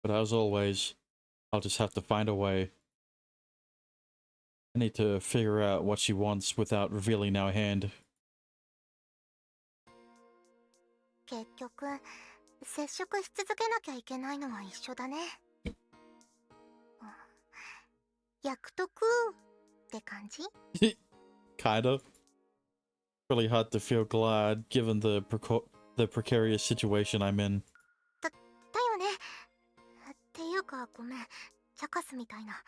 But as always, I'll just have to find a way. I need to figure out what she wants without revealing our hand. 結局、接触し続けなきゃいけないのは一緒だね。役得って感じ？ Kinda. Really hard to feel glad given the precarious situation I'm in. だよね。っていうかごめん、茶化すみたいな。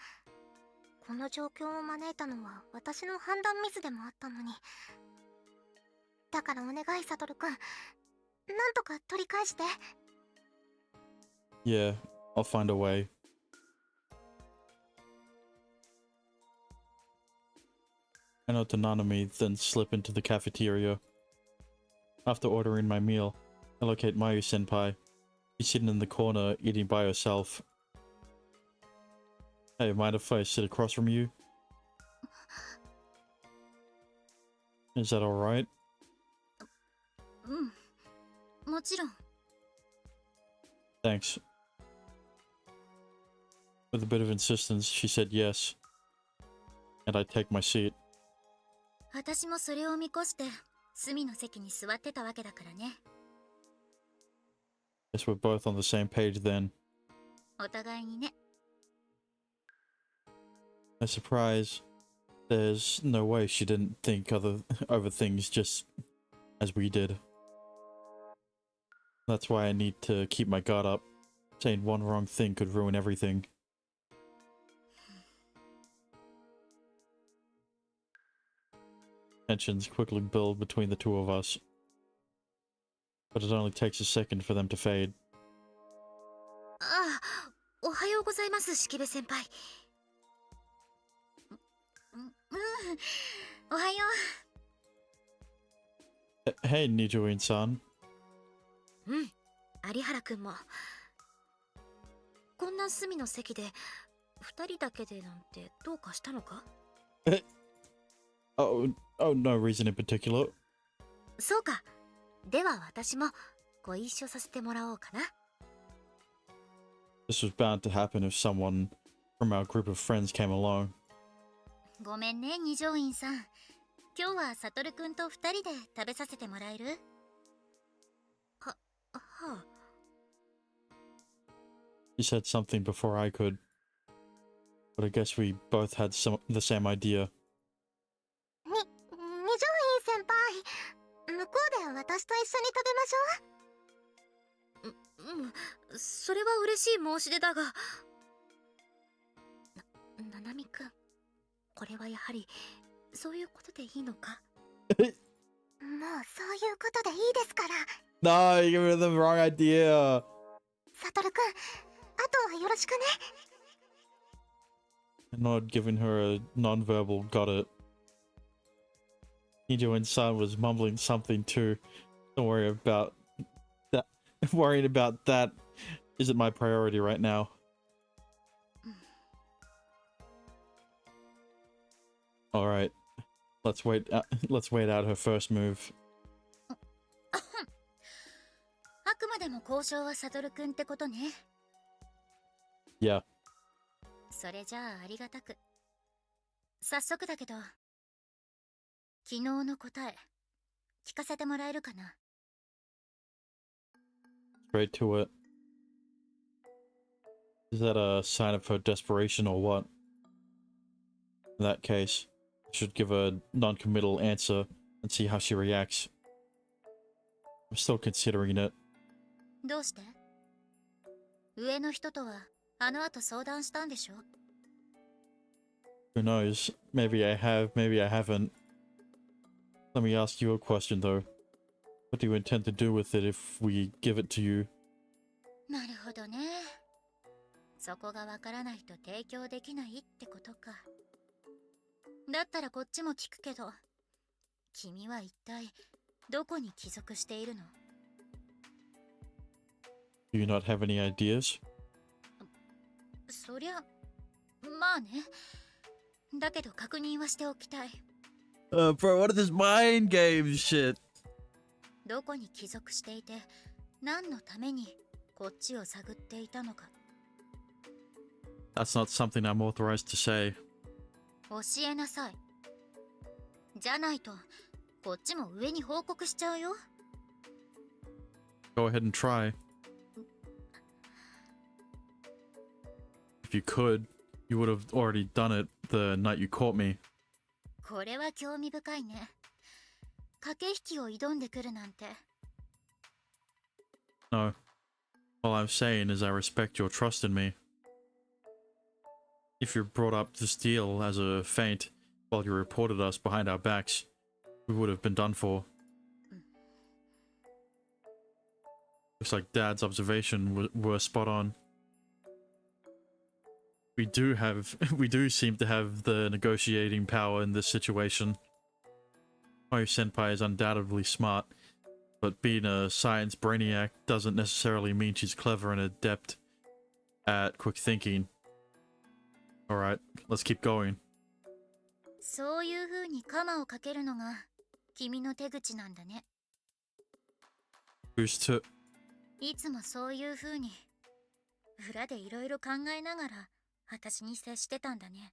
この状況を招いたのは私の判断ミスでもあったのに。だからお願い、サトルくん。なんとか取り返して。Yeah, I'll find a way. I know to Nanami, then slip into the cafeteria. After ordering my meal, I locate Mayu-senpai. She's sitting in the corner, eating by herself. Hey, mind if I sit across from you? Is that alright? もちろん。 Thanks. With a bit of insistence, she said yes. And I take my seat. 私もそれを見越して隅の席に座ってたわけだからね。 Guess we're both on the same page then. お互いにね。 My surprise, there's no way she didn't think over things just as we did. That's why I need to keep my guard up. Saying one wrong thing could ruin everything. Tensions quickly build between the two of us. But it only takes a second for them to fade. ああ、おはようございます、式部先輩。おはよう。 Hey, Nijuin-san. 有原くんも。こんな隅の席で二人だけでなんてどうかしたのか？ Oh, no reason in particular. そうか。では私もご一緒させてもらおうかな。 This was bound to happen if someone from our group of friends came along. ごめんね、二条院さん。今日はサトルくんと二人で食べさせてもらえる？はあ。 He said something before I could. But I guess we both had the same idea. 二条院先輩、向こうで私と一緒に食べましょう。それは嬉しい申し出だが。ななみくん、これはやはりそういうことでいいのか？もうそういうことでいいですから。 No, you gave me the wrong idea. サトルくん、あとはよろしくね。 I nod, giving her a non-verbal got it. Nijo-san was mumbling something too. Don't worry about that. Worrying about that isn't my priority right now. All right, let's wait out her first move. あくまでも交渉はサトルくんってことね。 Yeah. それじゃあありがたく。早速だけど、昨日の答え聞かせてもらえるかな？ Straight to it. Is that a sign of her desperation or what? In that case, I should give a non-committal answer and see how she reacts. I'm still considering it. どうして？上の人とはあの後相談したんでしょ？ Who knows? Maybe I have, maybe I haven't. Let me ask you a question though. What do you intend to do with it if we give it to you? なるほどね。そこがわからないと提供できないってことか。だったらこっちも聞くけど、君は一体どこに帰属しているの？ Do you not have any ideas? そりゃ、まあね。だけど確認はしておきたい。Bro, what is this mind game shit? どこに帰属していて、何のためにこっちを探っていたのか。That's not something I'm authorized to say. 教えなさい。じゃないとこっちも上に報告しちゃうよ。 Go ahead and try. If you could, you would have already done it the night you caught me. これは興味深いね。駆け引きを挑んでくるなんて。 No. All I'm saying is I respect your trust in me. If you're brought up to steal as a feint while you reported us behind our backs, we would have been done for. Looks like Dad's observation were spot on. We do seem to have the negotiating power in this situation. Mayu Senpai is undoubtedly smart, but being a science brainiac doesn't necessarily mean she's clever and adept at quick thinking. Alright, let's keep going. そういう風にカマをかけるのが君の手口なんだね。 Who's to... いつもそういう風に裏でいろいろ考えながら私に接してたんだね。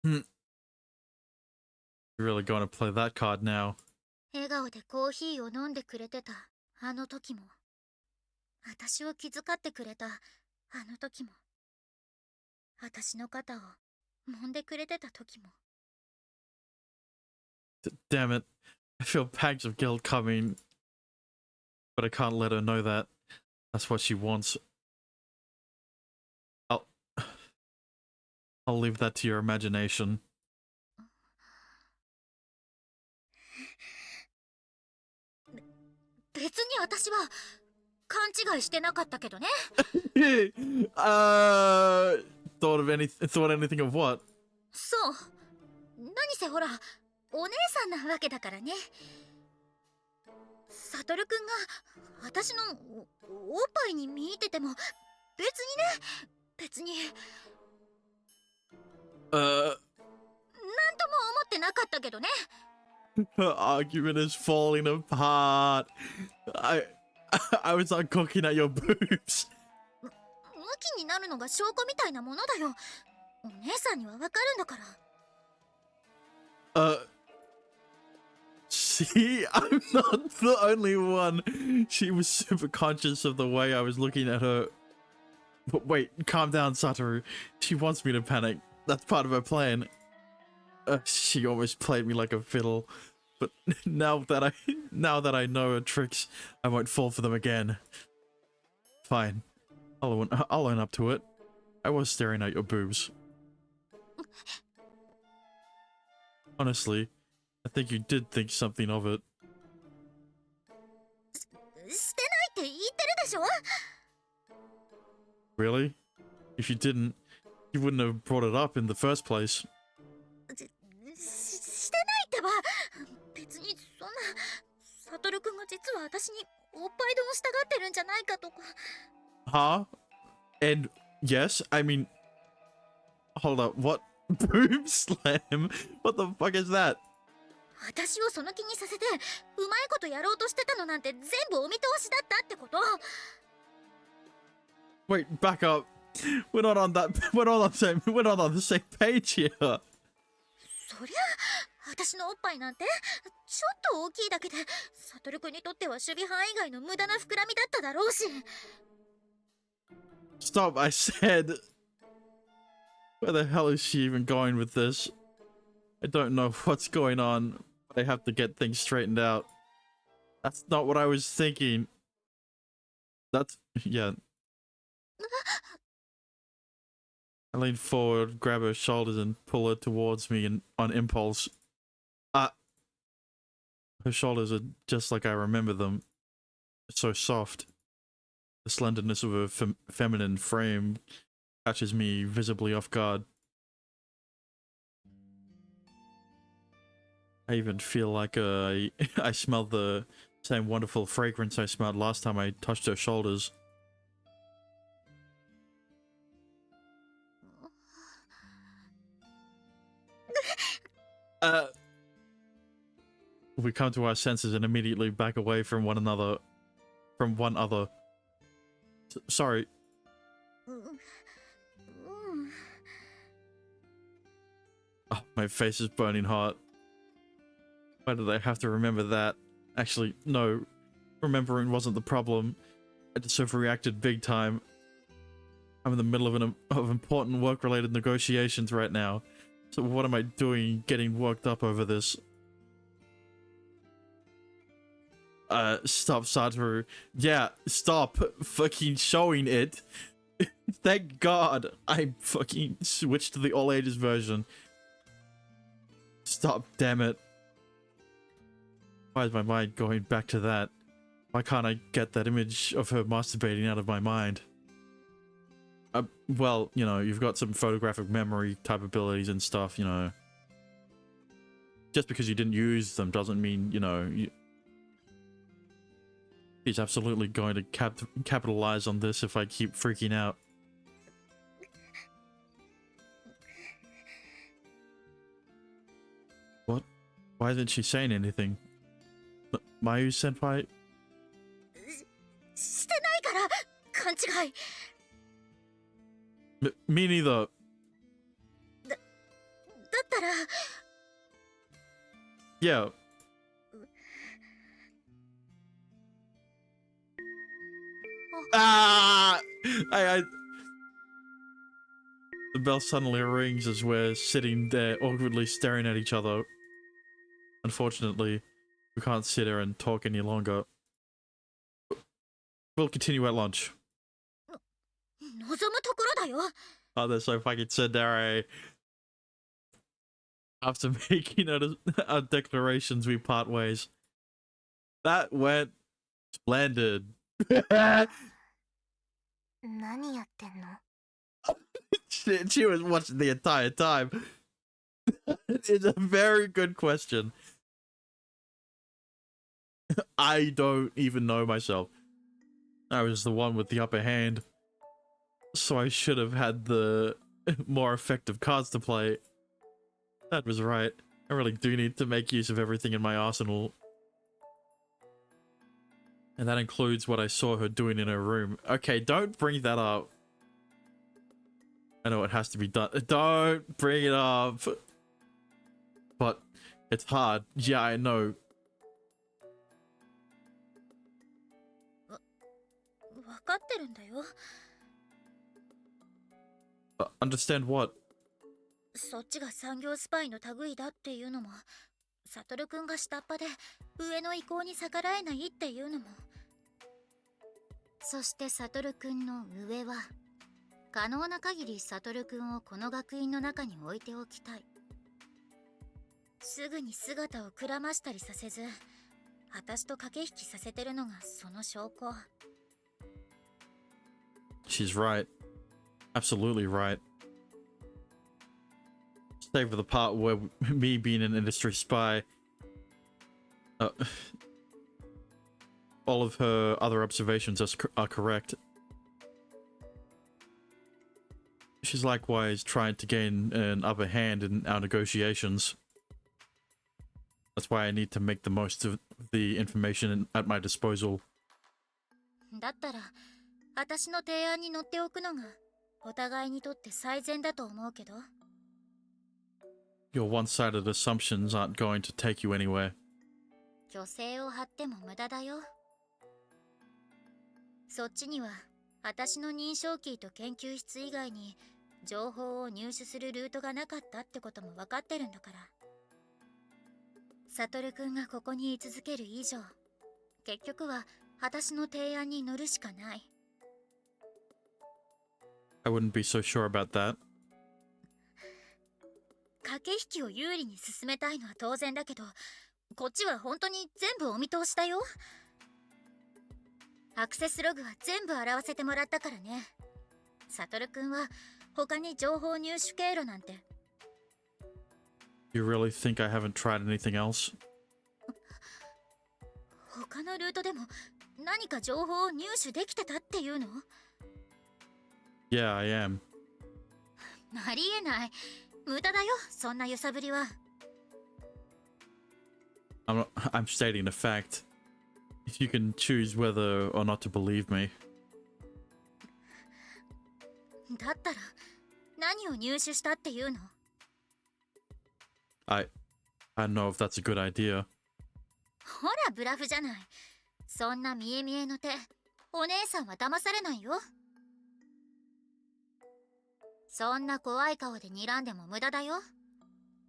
You're really going to play that card now. 笑顔でコーヒーを飲んでくれてたあの時も、私を気遣ってくれたあの時も、私の肩を揉んでくれてた時も。 Damn it. I feel pangs of guilt coming, but I can't let her know that. That's what she wants. I'll leave that to your imagination. 別に私は勘違いしてなかったけどね。Thought anything of what? そう。何せほら、お姉さんなわけだからね。サトルくんが私の おっぱいに見入ってても別になんとも思ってなかったけどね。 Her argument is falling apart. I was not cooking at your boobs. ムキになるのが証拠みたいなものだよ。お姉さんにはわかるんだから。See, I'm not the only one. She was super conscious of the way I was looking at her. But wait, calm down, Satoru. She wants me to panic. That's part of her plan. She almost played me like a fiddle. But now that I know her tricks, I won't fall for them again. Fine. I'll own up to it. I was staring at your boobs. Honestly, I think you did think something of it. してないって言ってるでしょ。 Really? If you didn't, you wouldn't have brought it up in the first place. してないってば。別にそんなサトルくんが実は私におっぱい丼をしたがってるんじゃないかとか。 Huh? And yes, I mean, hold up, what? Boob slam? What the fuck is that? 私をその気にさせてうまいことやろうとしてたのなんて全部お見通しだったってこと。 Wait, back up. We're not on the same page here. そりゃ私のおっぱいなんてちょっと大きいだけでサトルくんにとっては守備範囲外の無駄な膨らみだっただろうし。 Stop, I said. Where the hell is she even going with this? I don't know what's going on, but I have to get things straightened out. That's not what I was thinking. That's... yeah. I lean forward, grab her shoulders and pull her towards me on impulse. Her shoulders are just like I remember them. So soft. The slenderness of her feminine frame catches me visibly off guard. I even feel like I smell the same wonderful fragrance I smelled last time I touched her shoulders. We come to our senses and immediately back away from one another. Sorry. Oh, my face is burning hot. Why did I have to remember that? Actually, no. Remembering wasn't the problem. I just overreacted big time. I'm in the middle of important work-related negotiations right now. So what am I doing getting worked up over this? Stop, Satoru. Yeah, stop fucking showing it. Thank God I fucking switched to the all ages version. Stop, damn it. Why is my mind going back to that? Why can't I get that image of her masturbating out of my mind? Well, you know, you've got some photographic memory type abilities and stuff, you know. Just because you didn't use them doesn't mean, you know, he's absolutely going to capitalize on this if I keep freaking out. What? Why isn't she saying anything? Mayu-senpai? してないから勘違い Me neither. だったら Yeah. Ah! The bell suddenly rings as we're sitting there awkwardly staring at each other. Unfortunately, we can't sit here and talk any longer. We'll continue at lunch. 望むところだよ Oh, they're so fucking tsundere. After making our declarations, we part ways. That went splendid. 何やってんの？ she was watching the entire time. It's a very good question. I don't even know myself. I was the one with the upper hand. So I should have had the more effective cards to play. That was right. I really do need to make use of everything in my arsenal. And that includes what I saw her doing in her room. Okay, don't bring that up. I know it has to be done. Don't bring it up. But it's hard. Yeah, I know. 分かってるんだよ Understand what? そっちが産業スパイの類だっていうのもサトルくんが下っ端で上の意向に逆らえないっていうのもそしてサトルくんの上は可能な限りサトルくんをこの学院の中に置いておきたいすぐに姿をくらましたりさせず私と駆け引きさせてるのがその証拠 She's right. Absolutely right. Save for the part where me being an industry spy, all of her other observations are correct. She's likewise trying to gain an upper hand in our negotiations. That's why I need to make the most of the information at my disposal. だったら私の提案に乗っておくのがお互いにとって最善だと思うけど Your one-sided assumptions aren't going to take you anywhere. 虚勢を張っても無駄だよそっちには私の認証キーと研究室以外に情報を入手するルートがなかったってことも分かってるんだからサトルくんがここに居続ける以上結局は私の提案に乗るしかない I wouldn't be so sure about that. 駆け引きを有利に進めたいのは当然だけどこっちは本当に全部お見通しだよアクセスログは全部洗わせてもらったからねサトルくんは他に情報入手経路なんて You really think I haven't tried anything else? 他のルートでも何か情報を入手できてたっていうの Yeah, I am. ありえない無駄だよそんな揺さぶりは I'm stating a fact. If you can choose whether or not to believe me. だったら何を入手したっていうの I don't know if that's a good idea. ほらブラフじゃない。そんな見え見えの手、お姉さんは騙されないよ。そんな怖い顔で睨んでも無駄だよ。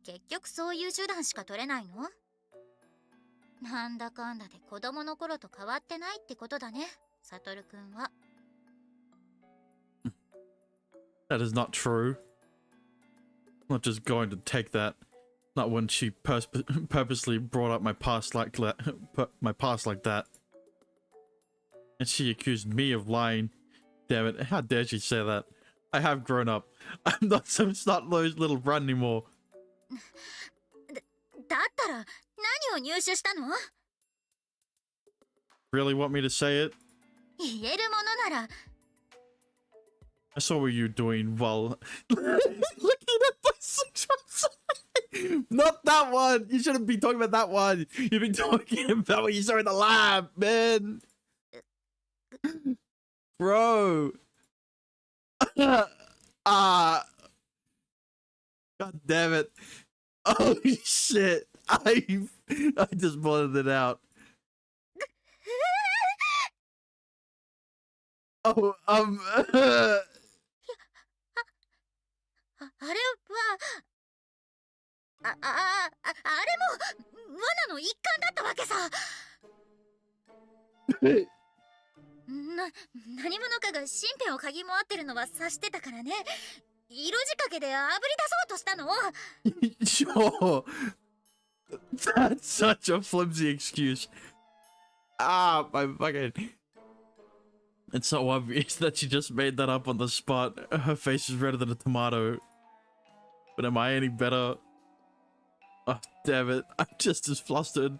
結局そういう手段しか取れないの。なんだかんだで子供の頃と変わってないってことだね、サトルくんは。That is not true. I'm not just going to take that. Not when she purposely brought up my past like that. And she accused me of lying. Damn it, how dare she say that? I have grown up. I'm not some snot-nosed little brat anymore. だったら何を入手したの？ Really want me to say it? 言えるものなら。 I saw what you were doing while looking at my sexual side. Not that one! You shouldn't be talking about that one! You've been talking about what you saw in the lab, man! Bro! God damn it. Oh shit. I just blotted it out. Oh, あれはあれも罠の一環だったわけさ。何者かが身辺を嗅ぎ回ってるのは察してたからね。色仕掛けであぶり出そうとしたの。Sure. That's such a flimsy excuse. Ah, my fucking... It's so obvious that she just made that up on the spot. Her face is redder than a tomato. But am I any better? Oh, damn it. I'm just as flustered.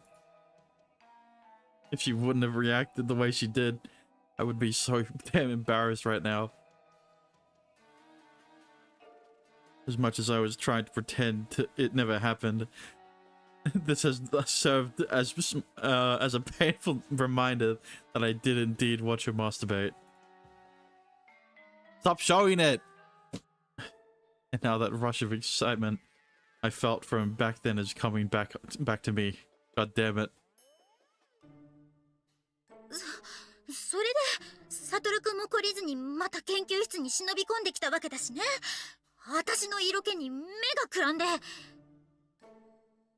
If she wouldn't have reacted the way she did, I would be so damn embarrassed right now. As much as I was trying to pretend it never happened, this has served as a painful reminder that I did indeed watch her masturbate. Stop showing it! And now that rush of excitement I felt from back then is coming back to me. God damn it. それでサトルくんも懲りずにまた研究室に忍び込んできたわけだしね。私の色気に目がくらんで。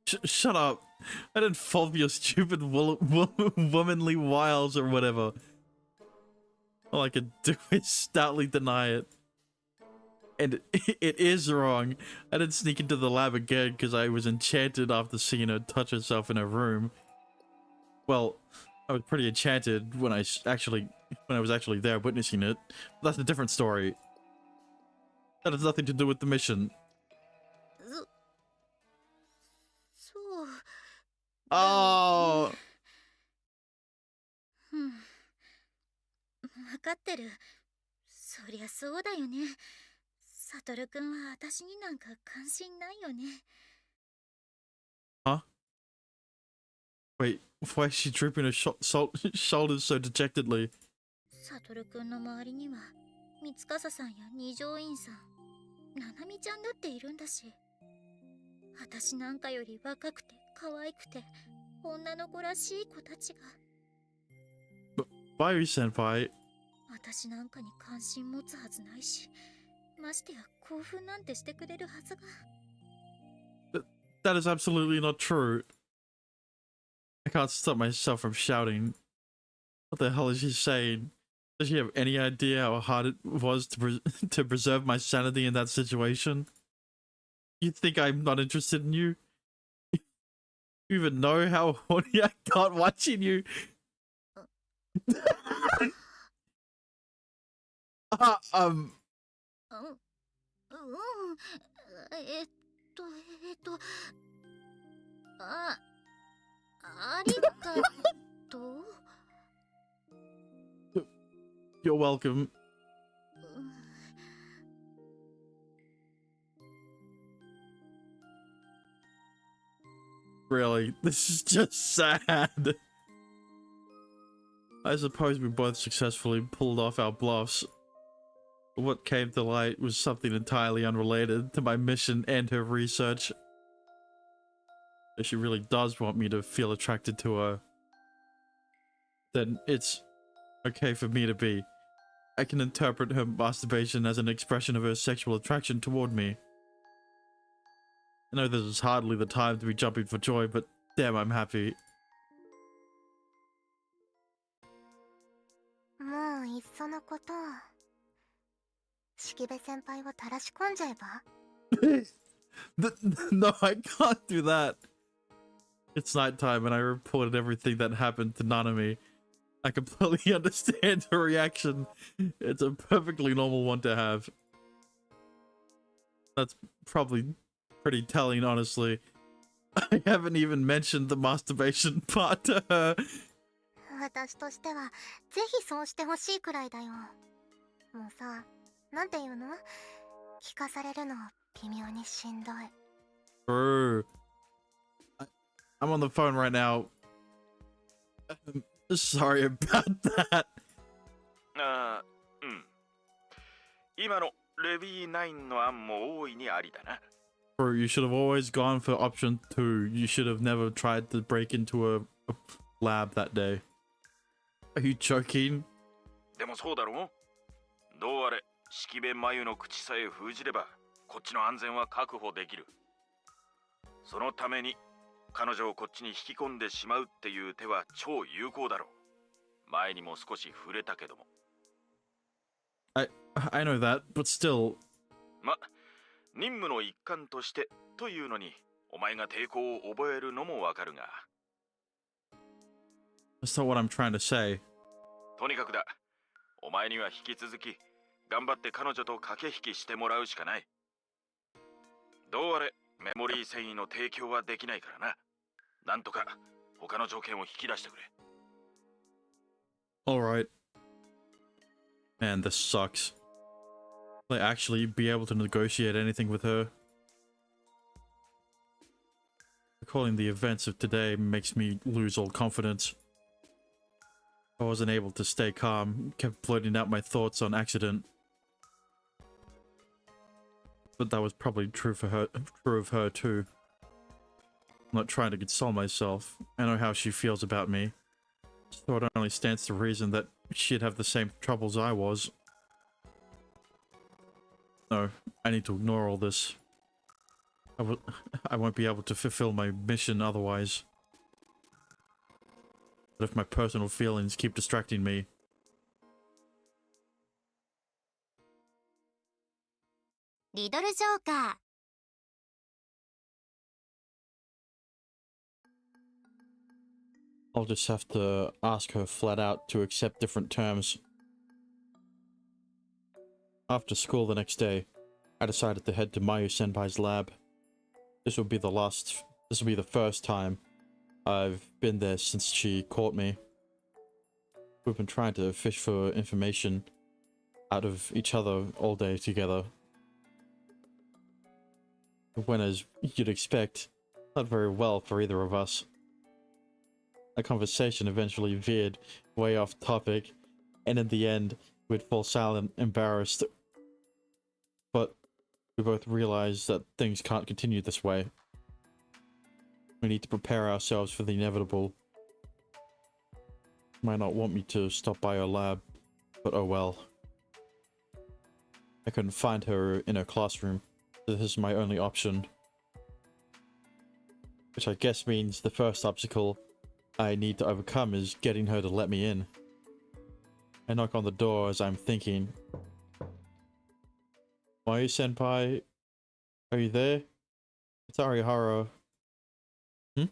Shut up. I didn't fall for your stupid womanly wiles or whatever. All I could do is stoutly deny it. And it is wrong. I didn't sneak into the lab again because I was enchanted after seeing her touch herself in her room. Well, I was pretty enchanted when I was actually there witnessing it. But that's a different story. That has nothing to do with the mission. そう。Oh. 分かってる。そりゃそうだよね。サトルくんは私になんか関心ないよね。Huh? Wait, why is she drooping her shoulders so dejectedly? サトルくんの周りには三司さんや二条院さん、ナナミちゃんだっているんだし。私なんかより若くて可愛くて女の子らしい子たちが。バユ先輩。私なんかに関心持つはずないし、ましてや興奮なんてしてくれるはずが。That is absolutely not true. I can't stop myself from shouting. What the hell is she saying? Does she have any idea how hard it was to preserve my sanity in that situation? You think I'm not interested in you? You even know how horny I got watching you?うんありがとう。 You're welcome. Really, this is just sad. I suppose we both successfully pulled off our bluffs. But what came to light was something entirely unrelated to my mission and her research. if she really does want me to feel attracted to her, then it's okay for me to be. I can interpret her masturbation as an expression of her sexual attraction toward me. I know this is hardly the time to be jumping for joy, but damn, I'm happy. もういっそのこと、式部先輩を垂らし込んじゃえば？ No, I can't do that. It's nighttime and I reported everything that happened to Nanami. I completely understand her reaction. It's a perfectly normal one to have. That's probably pretty telling, honestly. I haven't even mentioned the masturbation part to her. 私としてはぜひそうしてほしいくらいだよ。もうさ、なんていうの？聞かされるの微妙にしんどい。Bro, I'm on the phone right now. Sorry about that. ああ、うん。今のレビー9の案も大いにありだな。Bro, you should have always gone for option 2. You should have never tried to break into a lab that day. Are you joking? でもそうだろう。どうあれ、式部真由の口さえ封じれば、こっちの安全は確保できる。そのために、彼女をこっちに引き込んでしまうっていう手は超有効だろう。前にも少し触れたけども。I know that, but still. ま、任務の一環としてというのに、お前が抵抗を覚えるのもわかるが。That's not what I'm trying to say. とにかくだ。お前には引き続き、頑張って彼女と駆け引きしてもらうしかない。どうあれ、メモリー繊維の提供はできないからな。なんとか他の条件を引き出してくれ。Alright. Man, this sucks. Will I actually be able to negotiate anything with her? Recalling the events of today makes me lose all confidence. I wasn't able to stay calm, kept blurting out my thoughts on accident. But that was probably true of her too. I'm not trying to console myself. I know how she feels about me. So it only stands to reason that she'd have the same troubles I was. No, I need to ignore all this. I won't be able to fulfill my mission otherwise. But if my personal feelings keep distracting me, Riddle Joker. I'll just have to ask her flat out to accept different terms. After school the next day, I decided to head to Mayu-senpai's lab. This will be the first time I've been there since she caught me. We've been trying to fish for information out of each other all day together. It went as you'd expect, not very well for either of us. The conversation eventually veered way off topic, and in the end, we'd fall silent, embarrassed. But we both realized that things can't continue this way. We need to prepare ourselves for the inevitable. Might not want me to stop by her lab, but oh well. I couldn't find her in her classroom, so this is my only option. Which I guess means the first obstacle I need to overcome is getting her to let me in. I knock on the door as I'm thinking. Mayu-senpai? Are you there? It's Arihara. I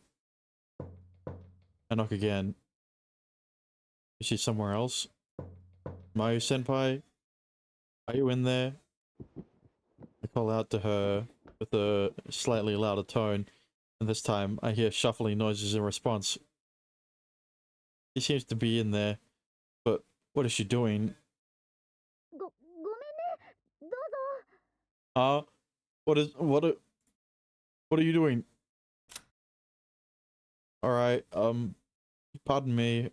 knock again. Is she somewhere else? Mayu-senpai? Are you in there? I call out to her with a slightly louder tone, and this time I hear shuffling noises in response. She seems to be in there, but what is she doing? What are you doing? Alright, pardon me.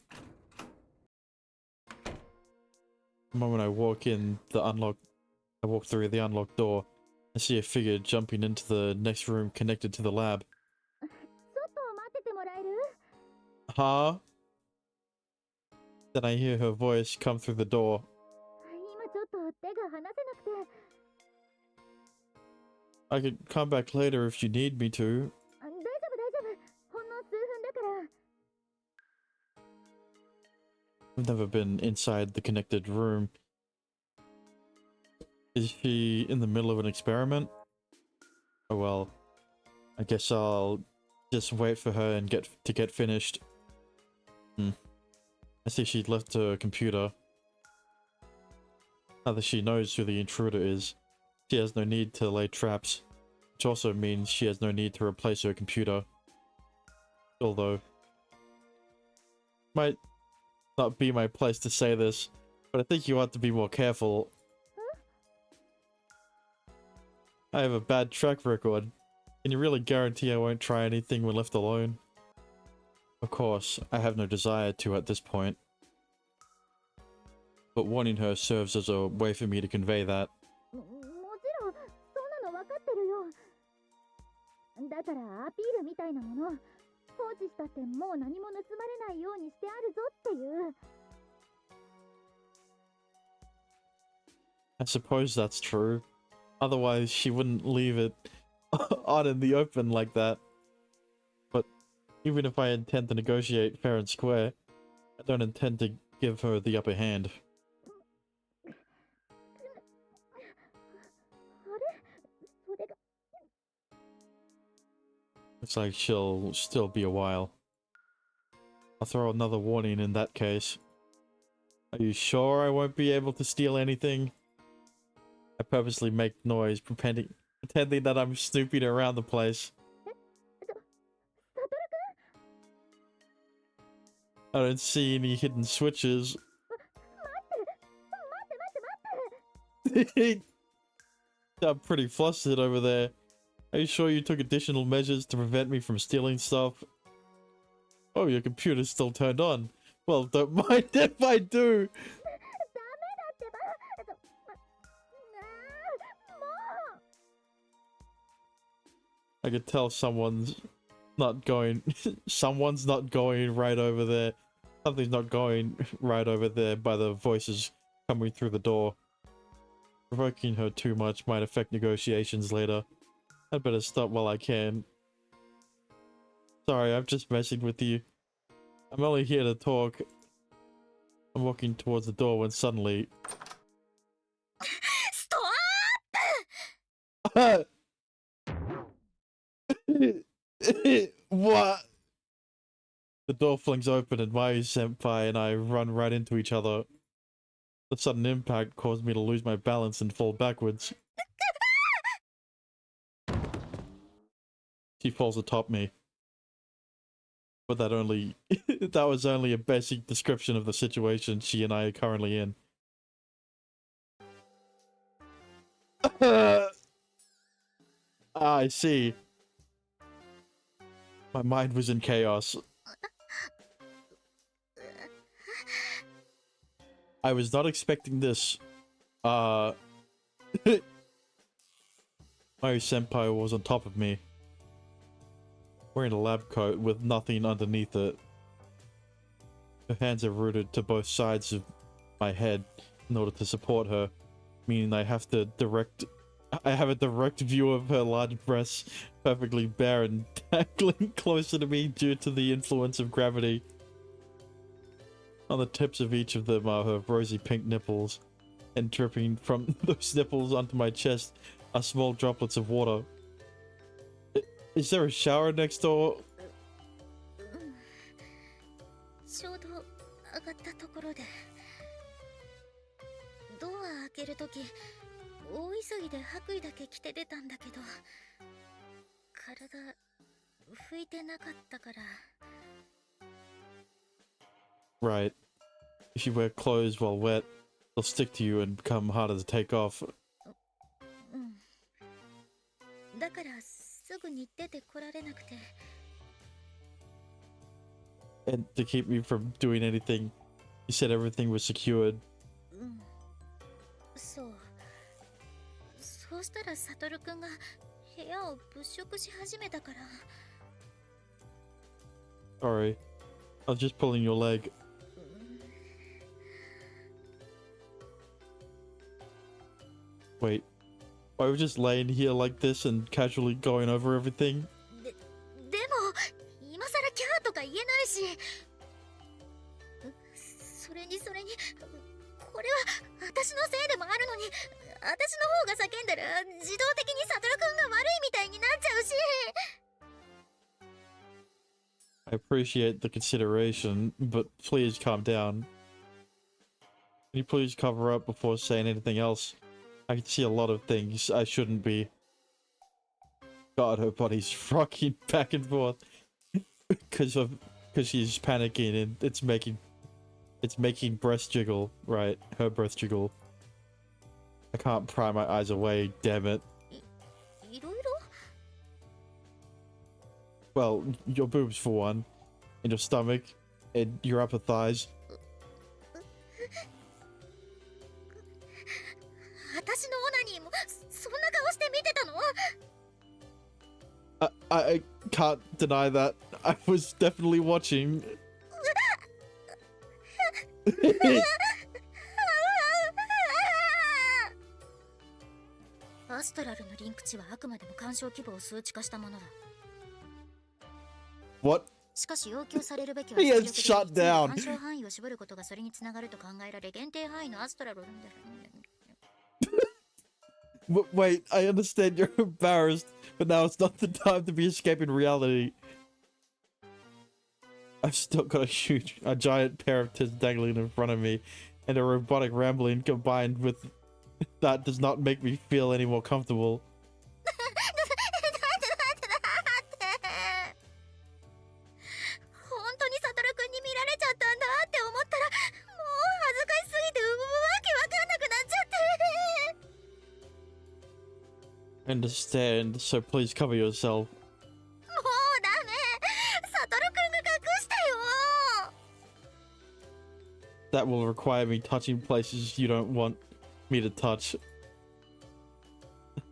The moment I walk through the unlocked door, I see a figure jumping into the next room connected to the lab. Huh? Then I hear her voice come through the door. 今ちょっと手が離せなくて。 I could come back later if you need me to. 大丈夫大丈夫。ほんの数分だから。 I've never been inside the connected room. Is she in the middle of an experiment? Oh well. I guess I'll just wait for her and get finished. I see she left her computer. Now that she knows who the intruder is, she has no need to lay traps, which also means she has no need to replace her computer. Although, might not be my place to say this, but I think you ought to be more careful. I have a bad track record. Can you really guarantee I won't try anything when left alone? Of course, I have no desire to at this point. But warning her serves as a way for me to convey that. もちろん、そんなの分かってるよ。だからアピールみたいなもの、放置したってもう何も盗まれないようにしてあるぞっていう。 I suppose that's true. Otherwise, she wouldn't leave it out in the open like that. But even if I intend to negotiate fair and square, I don't intend to give her the upper hand. あれ、それが。 Looks like she'll still be a while. I'll throw another warning in that case. Are you sure I won't be able to steal anything? I purposely make noise, pretending that I'm snooping around the place. I don't see any hidden switches. I'm pretty flustered over there. Are you sure you took additional measures to prevent me from stealing stuff? Oh, your computer's still turned on. Well, don't mind if I do. I could tell someone's not going right over there. Something's not going right over there by the voices coming through the door. Provoking her too much might affect negotiations later. I'd better stop while I can. Sorry, I'm just messing with you. I'm only here to talk. I'm walking towards the door when suddenly... Stop! What? The door flings open and Mayu-senpai and I run right into each other. The sudden impact caused me to lose my balance and fall backwards. She falls atop me. But that was only a basic description of the situation she and I are currently in. I see. My mind was in chaos. I was not expecting this. Mayu-senpai was on top of me, wearing a lab coat with nothing underneath it. Her hands are rooted to both sides of my head in order to support her, meaning I have a direct view of her large breasts, perfectly bare and dangling closer to me due to the influence of gravity. On the tips of each of them are her rosy pink nipples, and dripping from those nipples onto my chest are small droplets of water. Is there a shower next door? ちょうど上がったところでドア開けるとき大急ぎで白衣だけ着て出たんだけど体拭いてなかったから。 Right. If you wear clothes while wet, they'll stick to you and become harder to take off. うん。だからすぐに出てこられなくて。 And to keep me from doing anything, you said everything was secured. うん。そう。そうしたらサトルくんが部屋を物色し始めたから。 Sorry. I was just pulling your leg. Wait. Why are we just laying here like this and casually going over everything? でも今さらキャーとか言えないし、それにこれは私のせいでもあるのに、私の方が叫んだら自動的にサトルくんが悪いみたいになっちゃうし。I appreciate the consideration, but please calm down. Can you please cover up before saying anything else? I can see a lot of things I shouldn't be. God, her body's rocking back and forth because she's panicking and it's making breast jiggle, right? Her breast jiggle. I can't pry my eyes away, damn it. いろいろ Well, your boobs for one, and your stomach, and your upper thighs. 私のオナニーもそんな顔して見てたの？ I can't deny that. I was definitely watching. アストラルのリンク値はあくまでも干渉規模を数値化したものだ。 What? しかし要求されるべきは He has 出 shut 力で down. 干渉範囲を絞ることがそれにつながると考えられ、限定範囲のアストラル。 Wait, I understand you're embarrassed, but now it's not the time to be escaping reality. I've still got a giant pair of tits dangling in front of me, and a robotic rambling combined with that does not make me feel any more comfortable. 本当にサトルくんに見られちゃったんだって思ったら、もう恥ずかしすぎてわけわかんなくなっちゃって。 I understand, so please cover yourself. もうダメ。サトルくんが隠してよ。 That will require me touching places you don't want me to touch.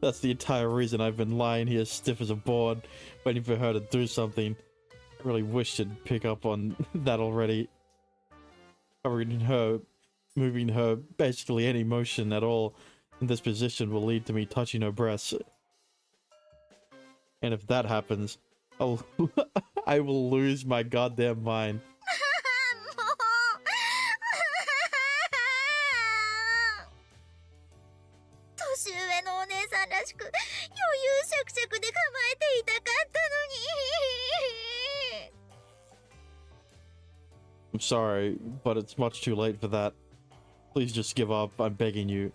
That's the entire reason I've been lying here stiff as a board, waiting for her to do something. I really wish she'd pick up on that already. Covering her, moving her, basically any motion at all in this position will lead to me touching her breasts. And if that happens, I will lose my goddamn mind. もう。年上のお姉さんらしく余裕しゃくしゃくで構えていたかったのに。 I'm sorry, but it's much too late for that. Please just give up, I'm begging you.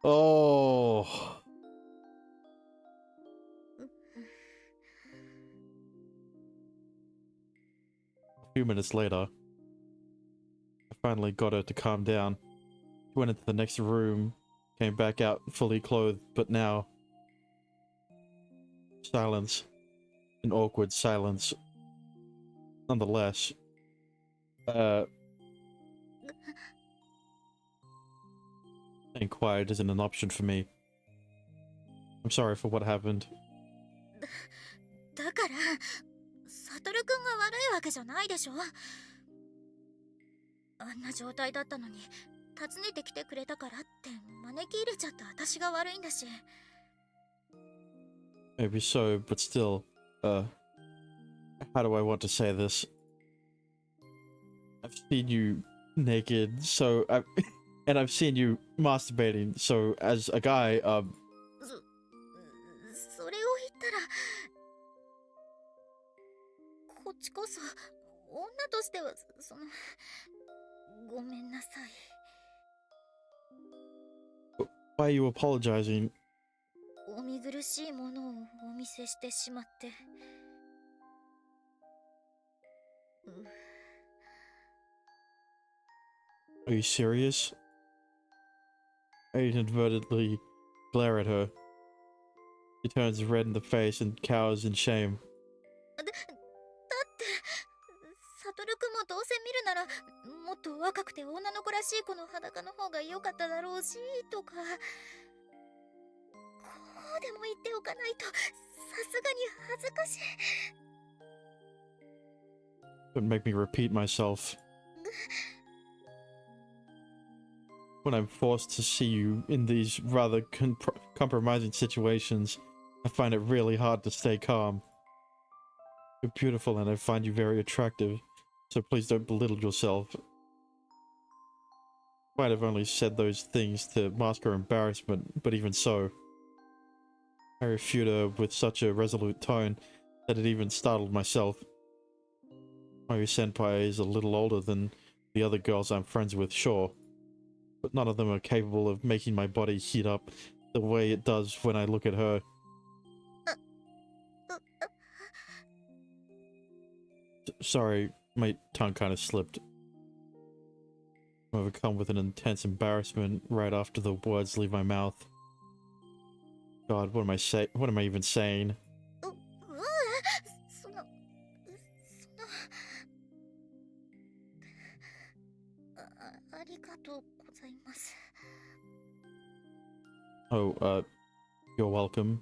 Oh. A few minutes later, I finally got her to calm down. She went into the next room, came back out fully clothed, but now... silence. An awkward silence. Nonetheless. Staying quiet isn't an option for me. I'm sorry for what happened. だからサトルくんが悪いわけじゃないでしょ。あんな状態だったのに訪ねてきてくれたからって招き入れちゃった私が悪いんだし。 Maybe so, but still, how do I want to say this? I've seen you naked, so and I've seen you masturbating, so as a guy, それを言ったらこっちこそ女としてはごめんなさい。 why are you apologizing? お見苦しいものをお見せしてしまって。Are you serious? I inadvertently glare at her. She turns red in the face and cowers in shame. だってサトルくんもどうせ見るならもっと若くて女の子らしい子の裸の方が良かっただろうしとか、こううでも言っておかないと、さすがに恥ずかしい。 Don't make me repeat myself. When I'm forced to see you in these rather compromising situations, I find it really hard to stay calm. You're beautiful and I find you very attractive, so please don't belittle yourself. Might have only said those things to mask her embarrassment, but even so. I refute her with such a resolute tone that it even startled myself. Mayu Senpai is a little older than the other girls I'm friends with, sure. But none of them are capable of making my body heat up the way it does when I look at her. Sorry, my tongue kind of slipped. I'm overcome with an intense embarrassment right after the words leave my mouth. God, what am I even saying? ありがとうございます。 Oh, you're welcome.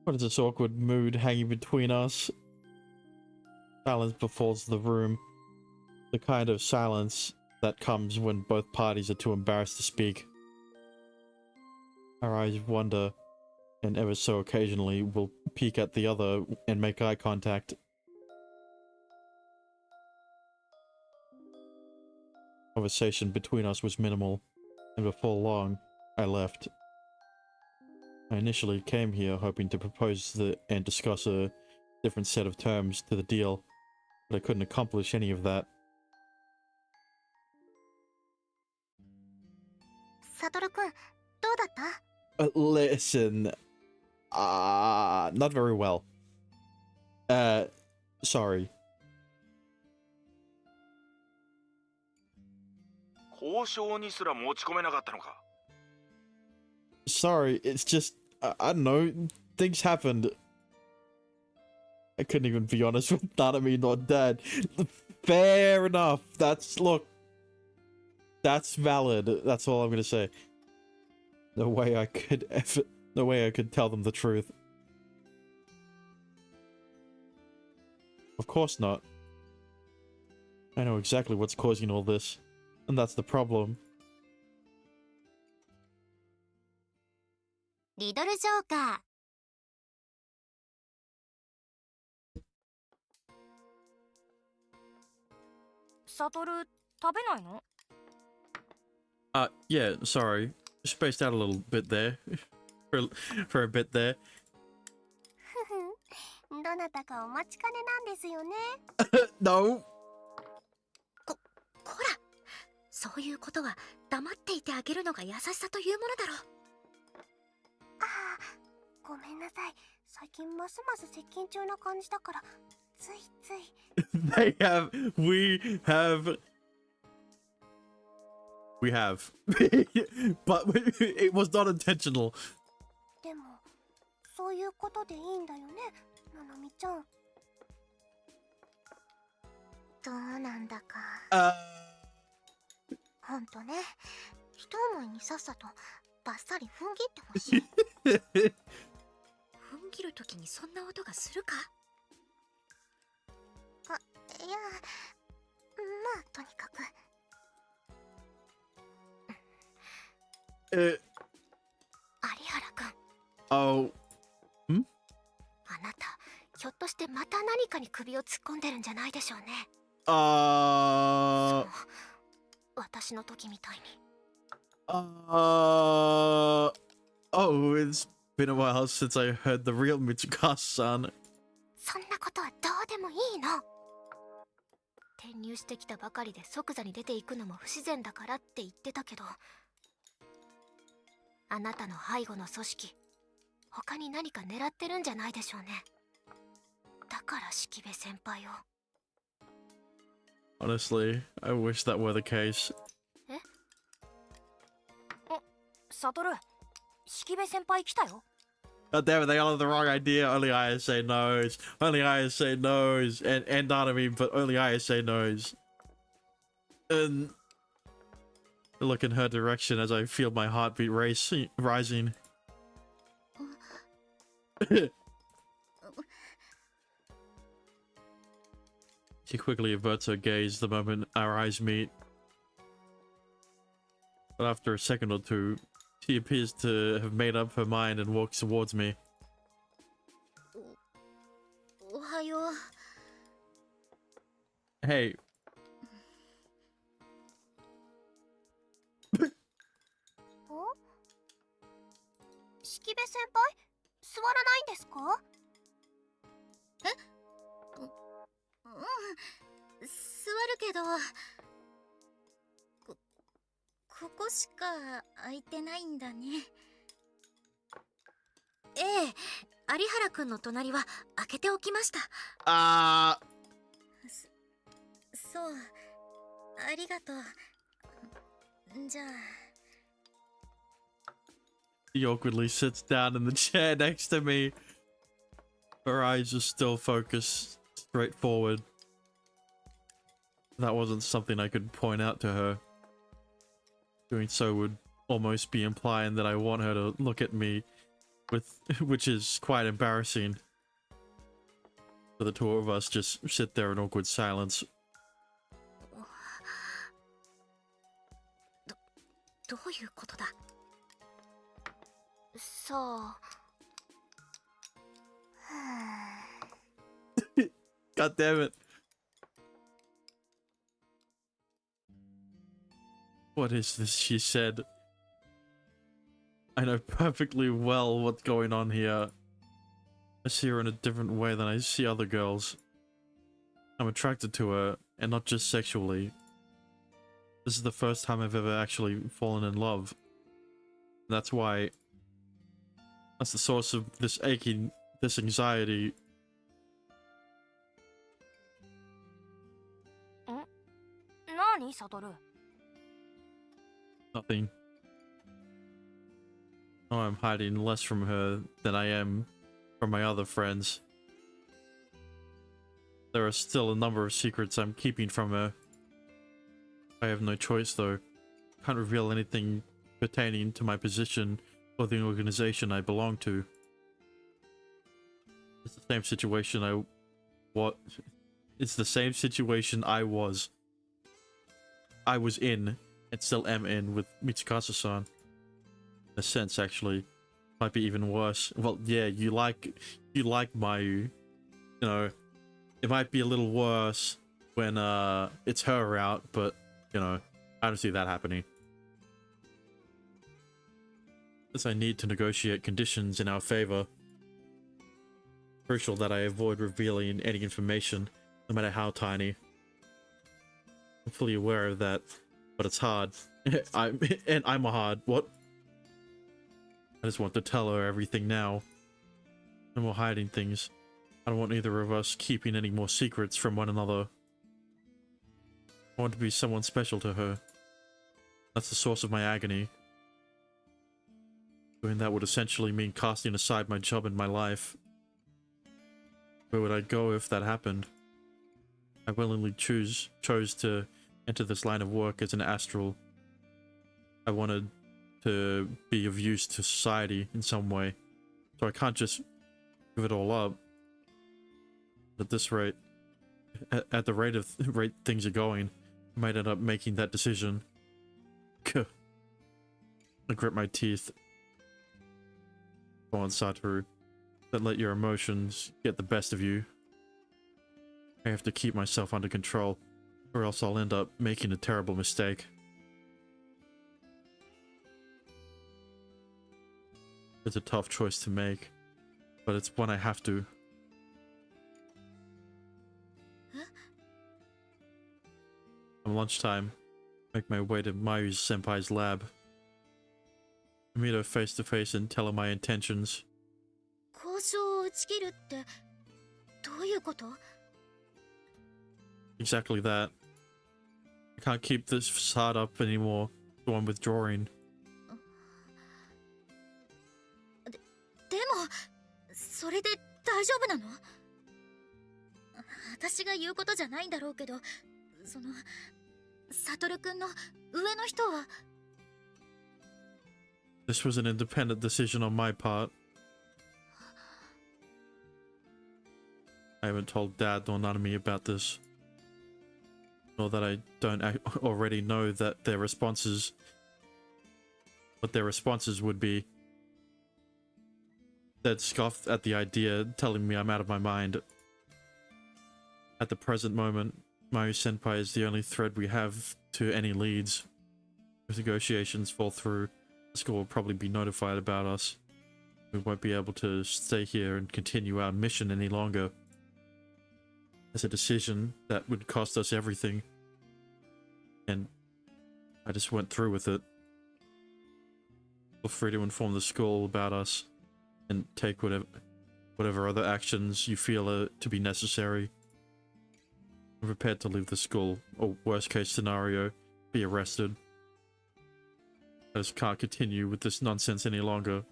What is this awkward mood hanging between us? Silence befalls the room. The kind of silence that comes when both parties are too embarrassed to speak. Our eyes wander, and ever so occasionally we'll peek at the other and make eye contact. Conversation between us was minimal, and before long, I left. I initially came here hoping to propose and discuss a different set of terms to the deal, but I couldn't accomplish any of that. サトルくん、どうだった？ Listen, not very well. Sorry. 交渉にすら持ち込めなかったのか。 Sorry, it's just, I don't know, things happened. I couldn't even be honest with Nanami nor Dad. Fair enough, look, that's valid, that's all I'm gonna say. No way I could tell them the truth. Of course not. I know exactly what's causing all this, and that's the problem. リドルジョーカー。サトル、食べないの？ Yeah, sorry. Spaced out a little bit there. for a bit there. どなたかお待ちかねなんですよね。No! こら、そういうことは黙っていてあげるのが優しさというものだろう。ああ、ごめんなさい。最近ますます接近中な感じだから、ついつい。We have. But it was not intentional. でも、そういうことでいいんだよね、ななみちゃん。どうなんだか。ほんとね、一思いにさっさとバッサリ踏ん切ってほしい。踏ん切るときにそんな音がするか？いや、まあとにかく。有原くん。Oh. あなた、ひょっとしてまた何かに首を突っ込んでるんじゃないでしょうね。私の時みたいに。Oh, it's been a while since I heard the real Mitsuka-san. そんなことはどうでもいいの。転入してきたばかりで即座に出ていくのも不自然だからって言ってたけど、あなたの背後の組織、他に何か狙ってるんじゃないでしょうね。だから式部先輩を。Honestly, I wish that were the case. サトル、式部先輩来たよ。God damn it, they all have the wrong idea. Only I say no's. Only I say no's. And Nanami, but only I say no's. And look in her direction as I feel my heartbeat rising. She quickly averts her gaze the moment our eyes meet. But after a second or two, she appears to have made up her mind and walks towards me. おはよう。 Hey. お、式部先輩、座らないんですか？うん、座るけど、ここしか空いてないんだね。ええ、有原くんの隣は開けておきました。そう、ありがとう。じゃあ。 She awkwardly sits down in the chair next to me. Her eyes are still focused straight forward. That wasn't something I could point out to her. Doing so would almost be implying that I want her to look at me, which is quite embarrassing. So the two of us just sit there in awkward silence. どういうことだ？ さあ。God damn it. What is this? She said. I know perfectly well what's going on here. I see her in a different way than I see other girls. I'm attracted to her, and not just sexually. This is the first time I've ever actually fallen in love. That's why. That's the source of this aching, this anxiety. 何、サトル？ Nothing. Oh, I'm hiding less from her than I am from my other friends. There are still a number of secrets I'm keeping from her. I have no choice though. Can't reveal anything pertaining to my position or the organization I belong to. It's the same situation It's the same situation I was in and still am in with Mitsukasa-san. In a sense, actually. Might be even worse. Well, yeah, you like Mayu. You know, it might be a little worse when it's her out, but you know, I don't see that happening. As I need to negotiate conditions in our favor. Crucial that I avoid revealing any information, no matter how tiny. I'm fully aware of that, but it's hard. I'm a hard. What? I just want to tell her everything now. No more hiding things. I don't want either of us keeping any more secrets from one another. I want to be someone special to her. That's the source of my agony. Doing that would essentially mean casting aside my job and my life. Where would I go if that happened? I willingly chose to enter this line of work as an astral. I wanted to be of use to society in some way, so I can't just give it all up. At this rate, at the rate things are going, I might end up making that decision. I grit my teeth. Go on, Satoru. Don't let your emotions get the best of you. I have to keep myself under control, or else I'll end up making a terrible mistake. It's a tough choice to make, but it's one I have to. At lunchtime, I make my way to Mayu's senpai's lab. I meet her face to face and tell her my intentions. 交渉を打ち切るってどういうこと？ Exactly that. I can't keep this facade up anymore, so I'm withdrawing. でもそれで大丈夫なの？私が言うことじゃないんだろうけど、そのサトルくんの上の人は This was an independent decision on my part. I haven't told Dad nor Nanami about this. Nor that I don't already know that their responses... what their responses would be. They'd scoff at the idea, telling me I'm out of my mind. At the present moment, Mayu-senpai is the only thread we have to any leads. If negotiations fall through, the school will probably be notified about us. We won't be able to stay here and continue our mission any longer. It's a decision that would cost us everything. And I just went through with it. Feel free to inform the school about us and take whatever other actions you feel are to be necessary. I'm prepared to leave the school, or worst case scenario, be arrested. I just can't continue with this nonsense any longer.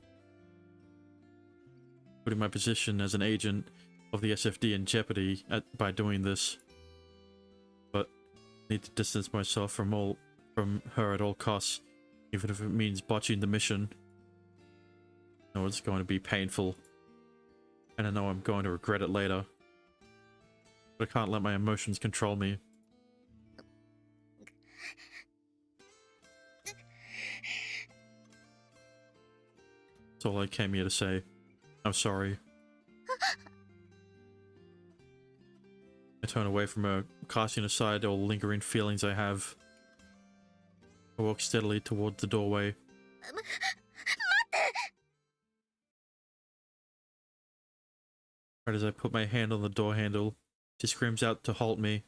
Putting my position as an agent of the SFD in jeopardy by doing this. But I need to distance myself from her at all costs, even if it means botching the mission. I know it's going to be painful, and I know I'm going to regret it later. But I can't let my emotions control me. That's all I came here to say. I'm sorry. I turn away from her, casting aside all lingering feelings I have. I walk steadily toward the doorway. Right as I put my hand on the door handle, she screams out to halt me.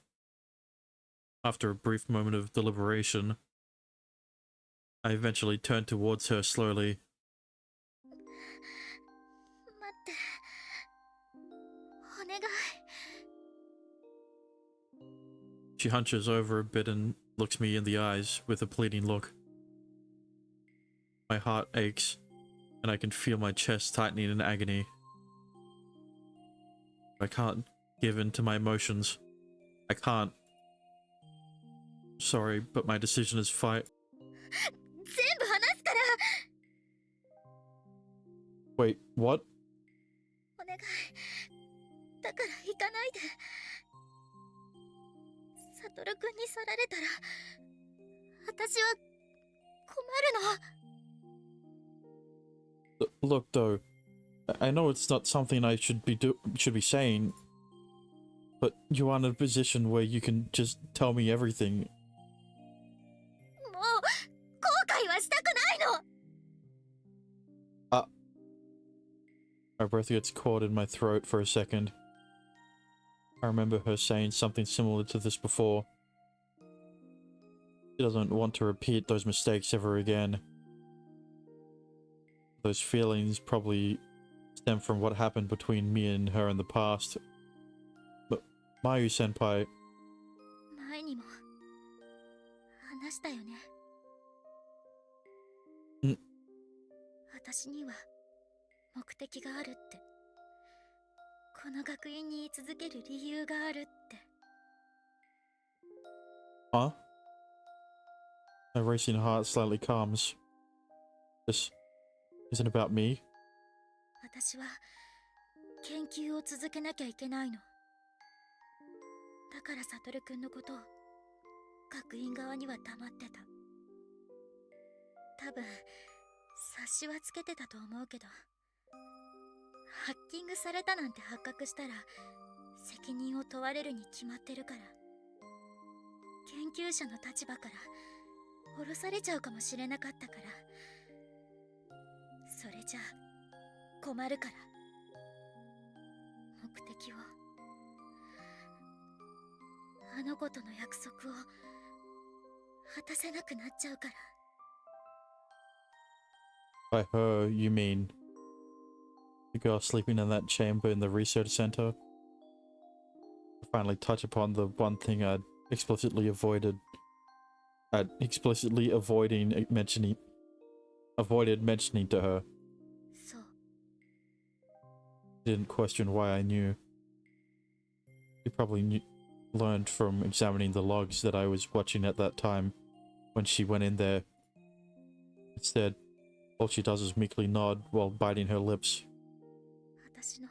After a brief moment of deliberation, I eventually turn towards her slowly. She hunches over a bit and looks me in the eyes with a pleading look. My heart aches, and I can feel my chest tightening in agony. I can't give in to my emotions. I can't. Sorry, but my decision is fight. Wait, what? Look, though, I know it's not something I should be saying, but you aren't in a position where you can just tell me everything. My breath gets caught in my throat for a second. I remember her saying something similar to this before. She doesn't want to repeat those mistakes ever again. Those feelings probably stem from what happened between me and her in the past. But Mayu-senpai... Huh? My racing heart slightly calms. This isn't about me. By her, you mean the girl sleeping in that chamber in the research center? I finally touch upon the one thing I'd explicitly avoided. Avoided mentioning to her. Didn't question why I knew. She probably learned from examining the logs that I was watching at that time when she went in there. Instead, All she does is meekly nod while biting her lips. 私の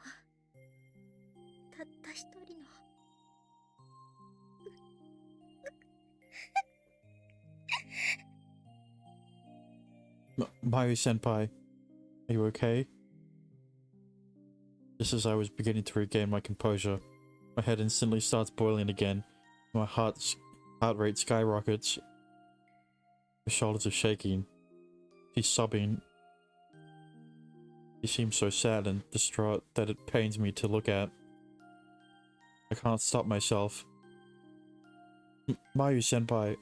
たった一人の Mayu-senpai, are you okay? Just as I was beginning to regain my composure, my head instantly starts boiling again. My heart rate skyrockets. Her shoulders are shaking. She's sobbing. She seems so sad and distraught that it pains me to look at. I can't stop myself. Mayu-senpai.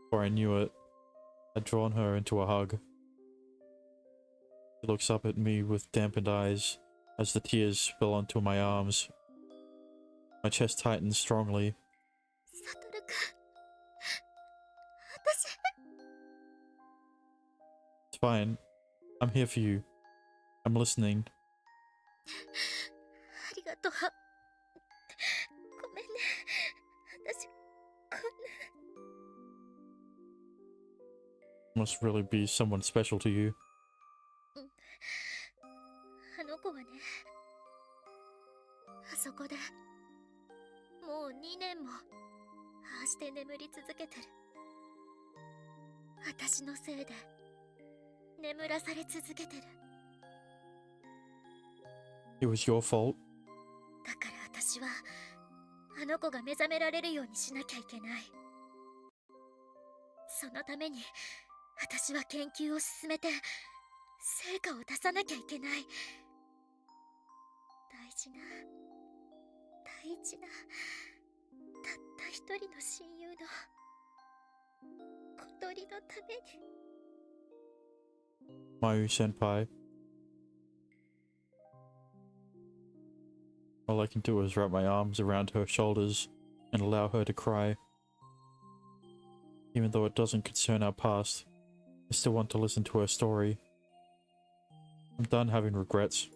Before I knew it, I'd drawn her into a hug. She looks up at me with dampened eyes as the tears spill onto my arms. My chest tightens strongly. サトルくん私 It's fine. I'm here for you. I'm listening. ありがとうごめんね私こんな Must really be someone special to you. あの子はねあそこでもう2年もああして眠り続けてる私のせいで眠らされ続けてる It was your fault. だから私はあの子が目覚められるようにしなきゃいけないそのために私は研究を進めて成果を出さなきゃいけない大事なたった一人の親友の小鳥のために Mayu-senpai. All I can do is wrap my arms around her shoulders and allow her to cry. Even though it doesn't concern our past, I still want to listen to her story. I'm done having regrets.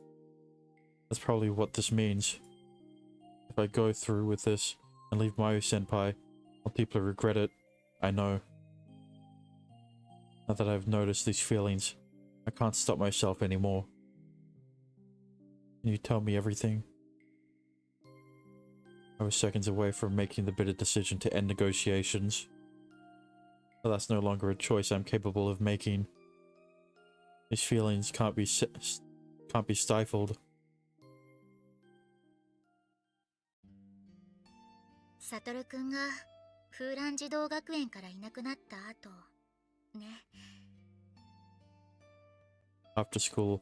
That's probably what this means. If I go through with this and leave Mayu-senpai, I'll deeply regret it. I know. Now that I've noticed these feelings, I can't stop myself anymore. Can you tell me everything? I was seconds away from making the bitter decision to end negotiations. But that's no longer a choice I'm capable of making. These feelings can't be stifled. サトルくんが風蘭児童学園からいなくなった後ね After school,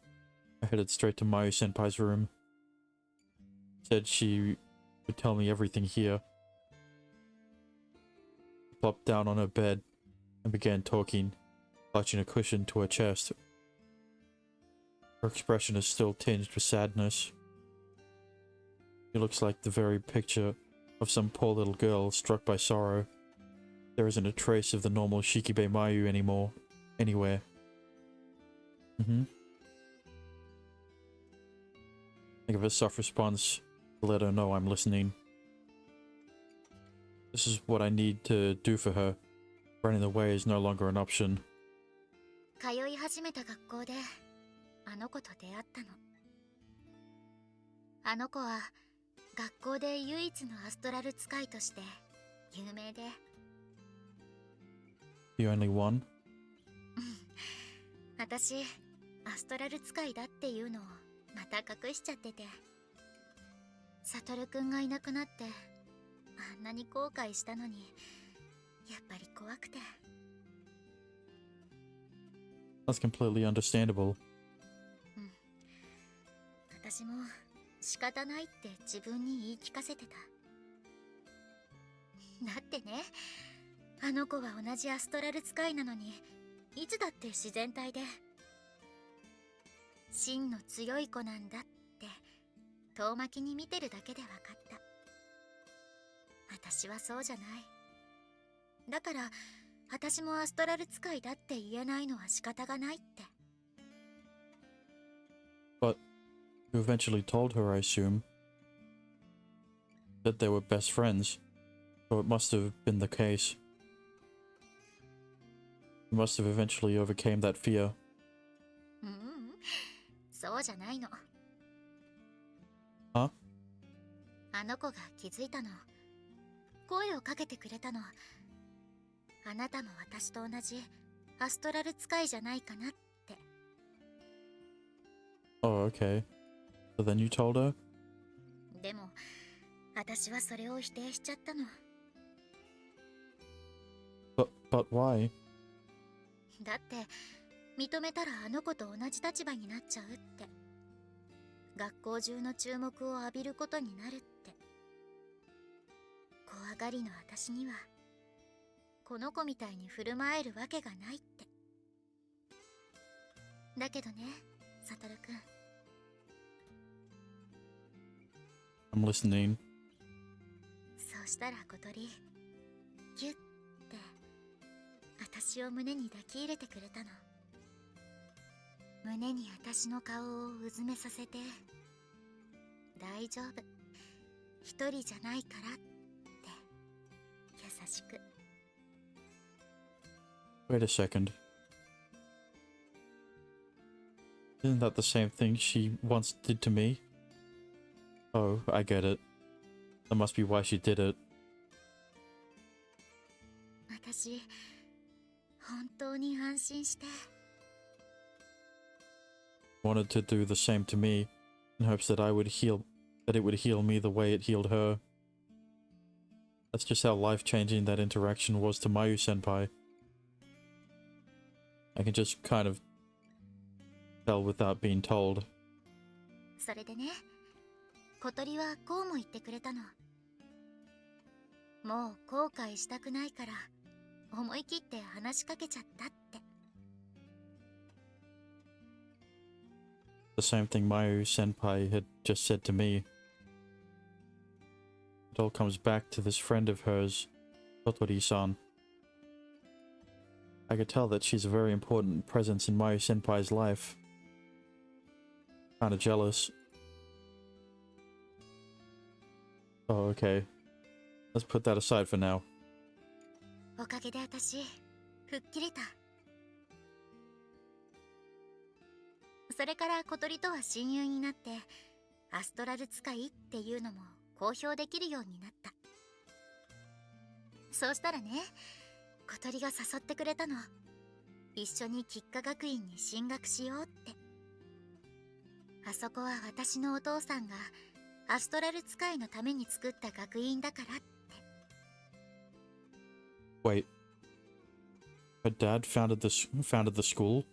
I headed straight to Mayu-senpai's room. Said she would tell me everything here. I plopped down on her bed and began talking, clutching a cushion to her chest. Her expression is still tinged with sadness. She looks like the very picture of some poor little girl struck by sorrow. There isn't a trace of the normal Shikibe Mayu anymore, anywhere. I give a soft response to let her know I'm listening. This is what I need to do for her. Running away is no longer an option. 通い始めた学校であの子と出会ったのあの子は学校で唯一のアストラル使いとして有名で The only one? 私アストラル使いだっていうのをまた隠しちゃっててサトルくんがいなくなってあんなに後悔したのにやっぱり怖くて That's completely understandable. 私も仕方ないって自分に言い聞かせてただってねあの子は同じアストラル使いなのにいつだって自然体で真の強い子なんだって遠巻きに見てるだけで分かった私はそうじゃないだから私もアストラル使いだって言えないのは仕方がないって But you eventually told her, I assume. That they were best friends, so it must have been the case. You must have eventually overcame that fear. ううん、そうじゃないの。は？あの子が気づいたの。声をかけてくれたの。あなたも私と同じアストラル使いじゃないかなって。Oh, okay. So then you told her? でも、私はそれを否定しちゃったの。But why? だって、認めたらあの子と同じ立場になっちゃうって。学校中の注目を浴びることになるって。怖がりの私には、この子みたいに振る舞えるわけがないって。だけどね、サトルくん。I'm listening. そうしたら小鳥、ギュッて、私を胸に抱き入れてくれたの。胸に私の顔をうずめさせて、大丈夫、一人じゃないからって、優しく。Wait a second. Isn't that the same thing she once did to me? Oh, I get it. That must be why she did it. 私、本当に安心して。Wanted to do the same to me, in hopes that it would heal me the way it healed her. That's just how life-changing that interaction was to Mayu-senpai. I can just kind of tell without being told. それでね、小鳥はこうも言ってくれたの。もう後悔したくないから、思い切って話しかけちゃったって。The same thing Mayu-senpai had just said to me. It all comes back to this friend of hers, Totori-san. I could tell that she's a very important presence in Mayu-senpai's life. Kinda jealous. Oh, okay. Let's put that aside for now. おかげで私、吹っ切れた。それから小鳥とは親友になって、アストラル使いっていうのも公表できるようになった。そうしたらね、小鳥が誘ってくれたの。一緒に吉華学院に進学しようって。あそこは私のお父さんがアストラル使いのために作った学院だからって。Wait. Her dad founded the school?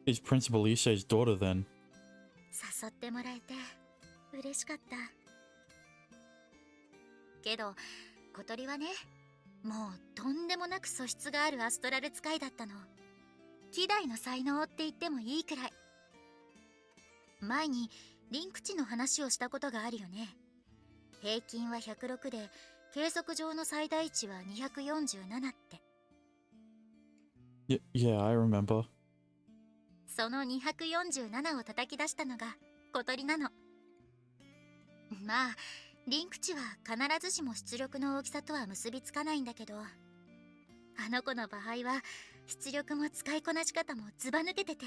He's Principal Issei's daughter then. 誘ってもらえて嬉しかった。けど小鳥はね、もうとんでもなく素質があるアストラル使いだったの。希代の才能って言ってもいいくらい。前にリンク値の話をしたことがあるよね。平均は106で計測上の最大値は247って。Yeah, I remember. その247を叩き出したのが小鳥なの。まあリンク値は必ずしも出力の大きさとは結びつかないんだけど、あの子の場合は出力も使いこなし方もずば抜けてて。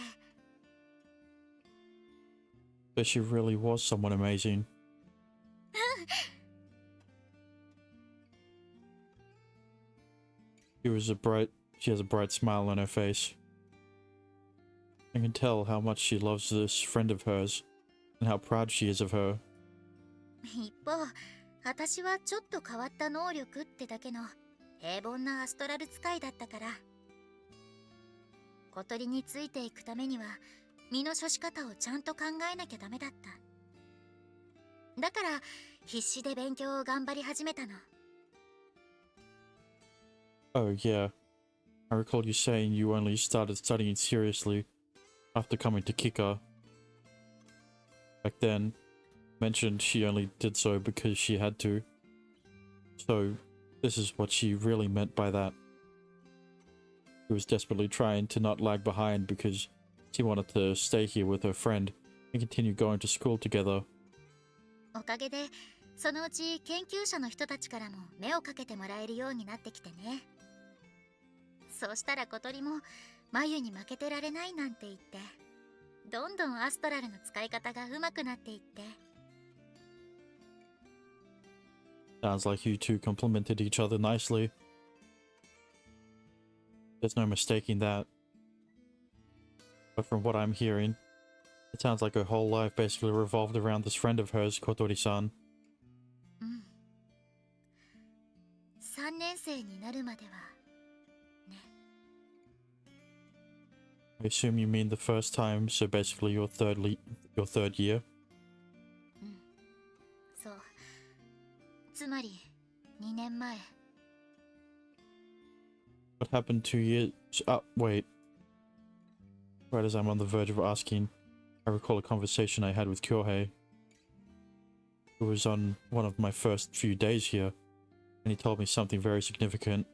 But she really was someone amazing. She has a bright smile on her face. I can tell how much she loves this friend of hers, and how proud she is of her. 一方、私はちょっと変わった能力ってだけの平凡なアストラル使いだったから。小鳥についていくためには身の処し方をちゃんと考えなきゃダメだった。だから必死で勉強を頑張り始めたの。Oh yeah. I recall you saying you only started studying seriously after coming to Kika. Back then, mentioned she only did so because she had to. So, this is what she really meant by that. She was desperately trying to not lag behind because she wanted to stay here with her friend and continue going to school together. おかげでそのうち研究者の人たちからも目をかけてもらえるようになってきてね。そうしたら小鳥も眉に負けてられないなんて言って、どんどんアストラルの使い方が上手くなっていって。Sounds like you two complemented each other nicely. There's no mistaking that. But from what I'm hearing, it sounds like her whole life basically revolved around this friend of hers, Kotori-san. うん。3年生になるまではね。I assume you mean the first time, so basically your third year? うん。そう。つまり2年前。What happened 2 years? Wait. Right as I'm on the verge of asking, I recall a conversation I had with Kyohei. It was on one of my first few days here, and he told me something very significant.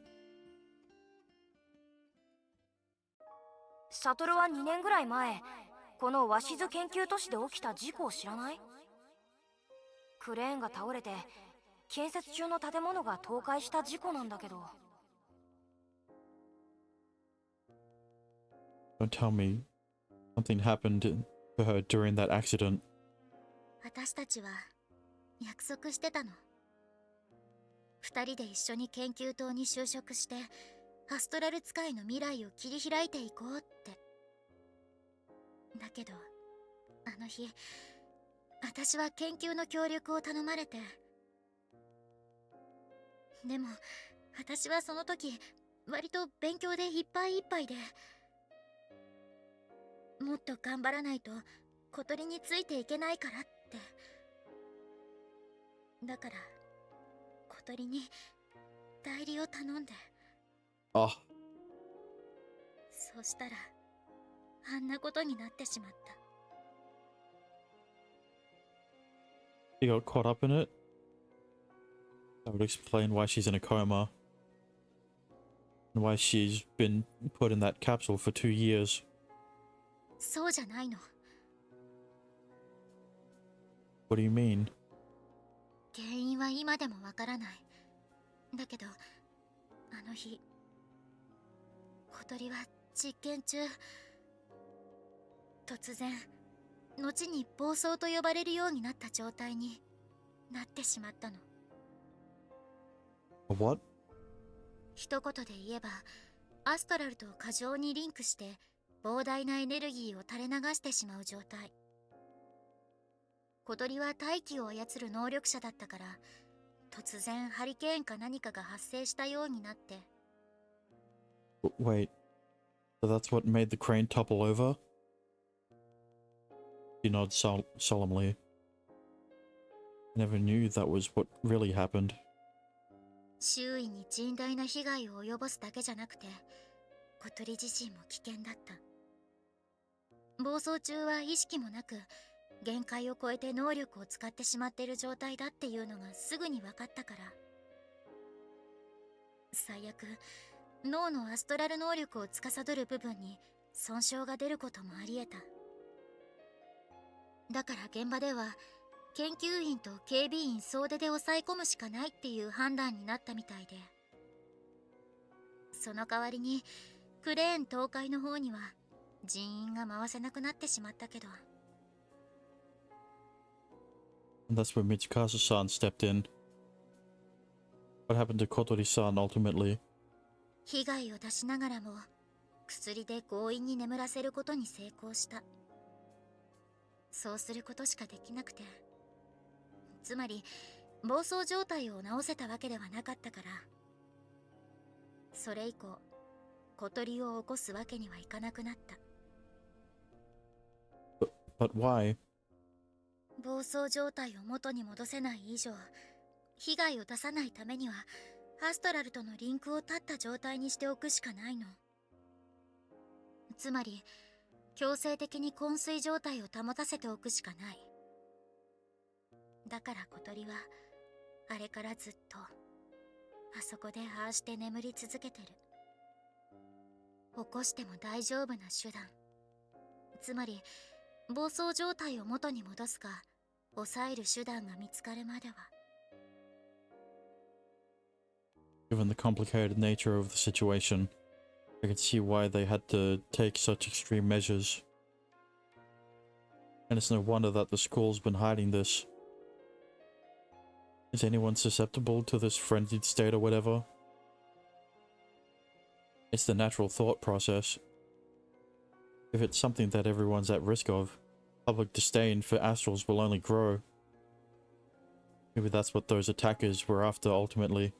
サトルは2年ぐらい前、この鷲津研究都市で起きた事故を知らない？クレーンが倒れて建設中の建物が倒壊した事故なんだけど。Don't tell me something happened to her during that accident. 私たちは約束してたの。2人で一緒に研究棟に就職してアストラル使いの未来を切り開いていこうって。だけどあの日、私は研究の協力を頼まれて。でも私はその時割と勉強でいっぱいいっぱいで、もっと頑張らないと小鳥についていけないからって。だから小鳥に代理を頼んで。Oh, そうしたらあんなことになってしまった。she got caught up in it? That would explain why she's in a coma. And why she's been put in that capsule for 2 years. そうじゃないの。 What do you mean? 原因は今でもわからない。だけどあの日、小鳥は実験中、突然後に暴走と呼ばれるようになった状態になってしまったの。 What? 一言で言えばアストラルと過剰にリンクして膨大なエネルギーを垂れ流してしまう状態。小鳥は大気を操る能力者だったから、突然ハリケーンか何かが発生したようになって。Wait. So that's what made the crane topple over? She nods solemnly. I never knew that was what really happened. 周囲に甚大な被害を及ぼすだけじゃなくて、小鳥自身も危険だった。暴走中は意識もなく、限界を超えて能力を使ってしまっている状態だっていうのがすぐに分かったから。最悪、脳のアストラル能力を司る部分に損傷が出ることもあり得た。だから現場では研究員と警備員総出で抑え込むしかないっていう判断になったみたいで、その代わりにクレーン倒壊の方には人員が回せなくなってしまったけど。 And that's where Mitsukasa-san stepped in. What happened to Kotori-san ultimately? 被害を出しながらも薬で強引に眠らせることに成功した。そうすることしかできなくて、つまり暴走状態を治せたわけではなかったから、それ以降小鳥を起こすわけにはいかなくなった。 But why? 暴走状態を元に戻せない以上、被害を出さないためにはアストラルとのリンクを断った状態にしておくしかないの。つまり強制的に昏睡状態を保たせておくしかない。だから小鳥はあれからずっとあそこでああして眠り続けてる。起こしても大丈夫な手段、つまり暴走状態を元に戻すか抑える手段が見つかるまでは。 Given the complicated nature of the situation, I can see why they had to take such extreme measures. And it's no wonder that the school's been hiding this. Is anyone susceptible to this frenzied state or whatever? It's the natural thought process. If it's something that everyone's at risk of, public disdain for astrals will only grow. Maybe that's what those attackers were after ultimately.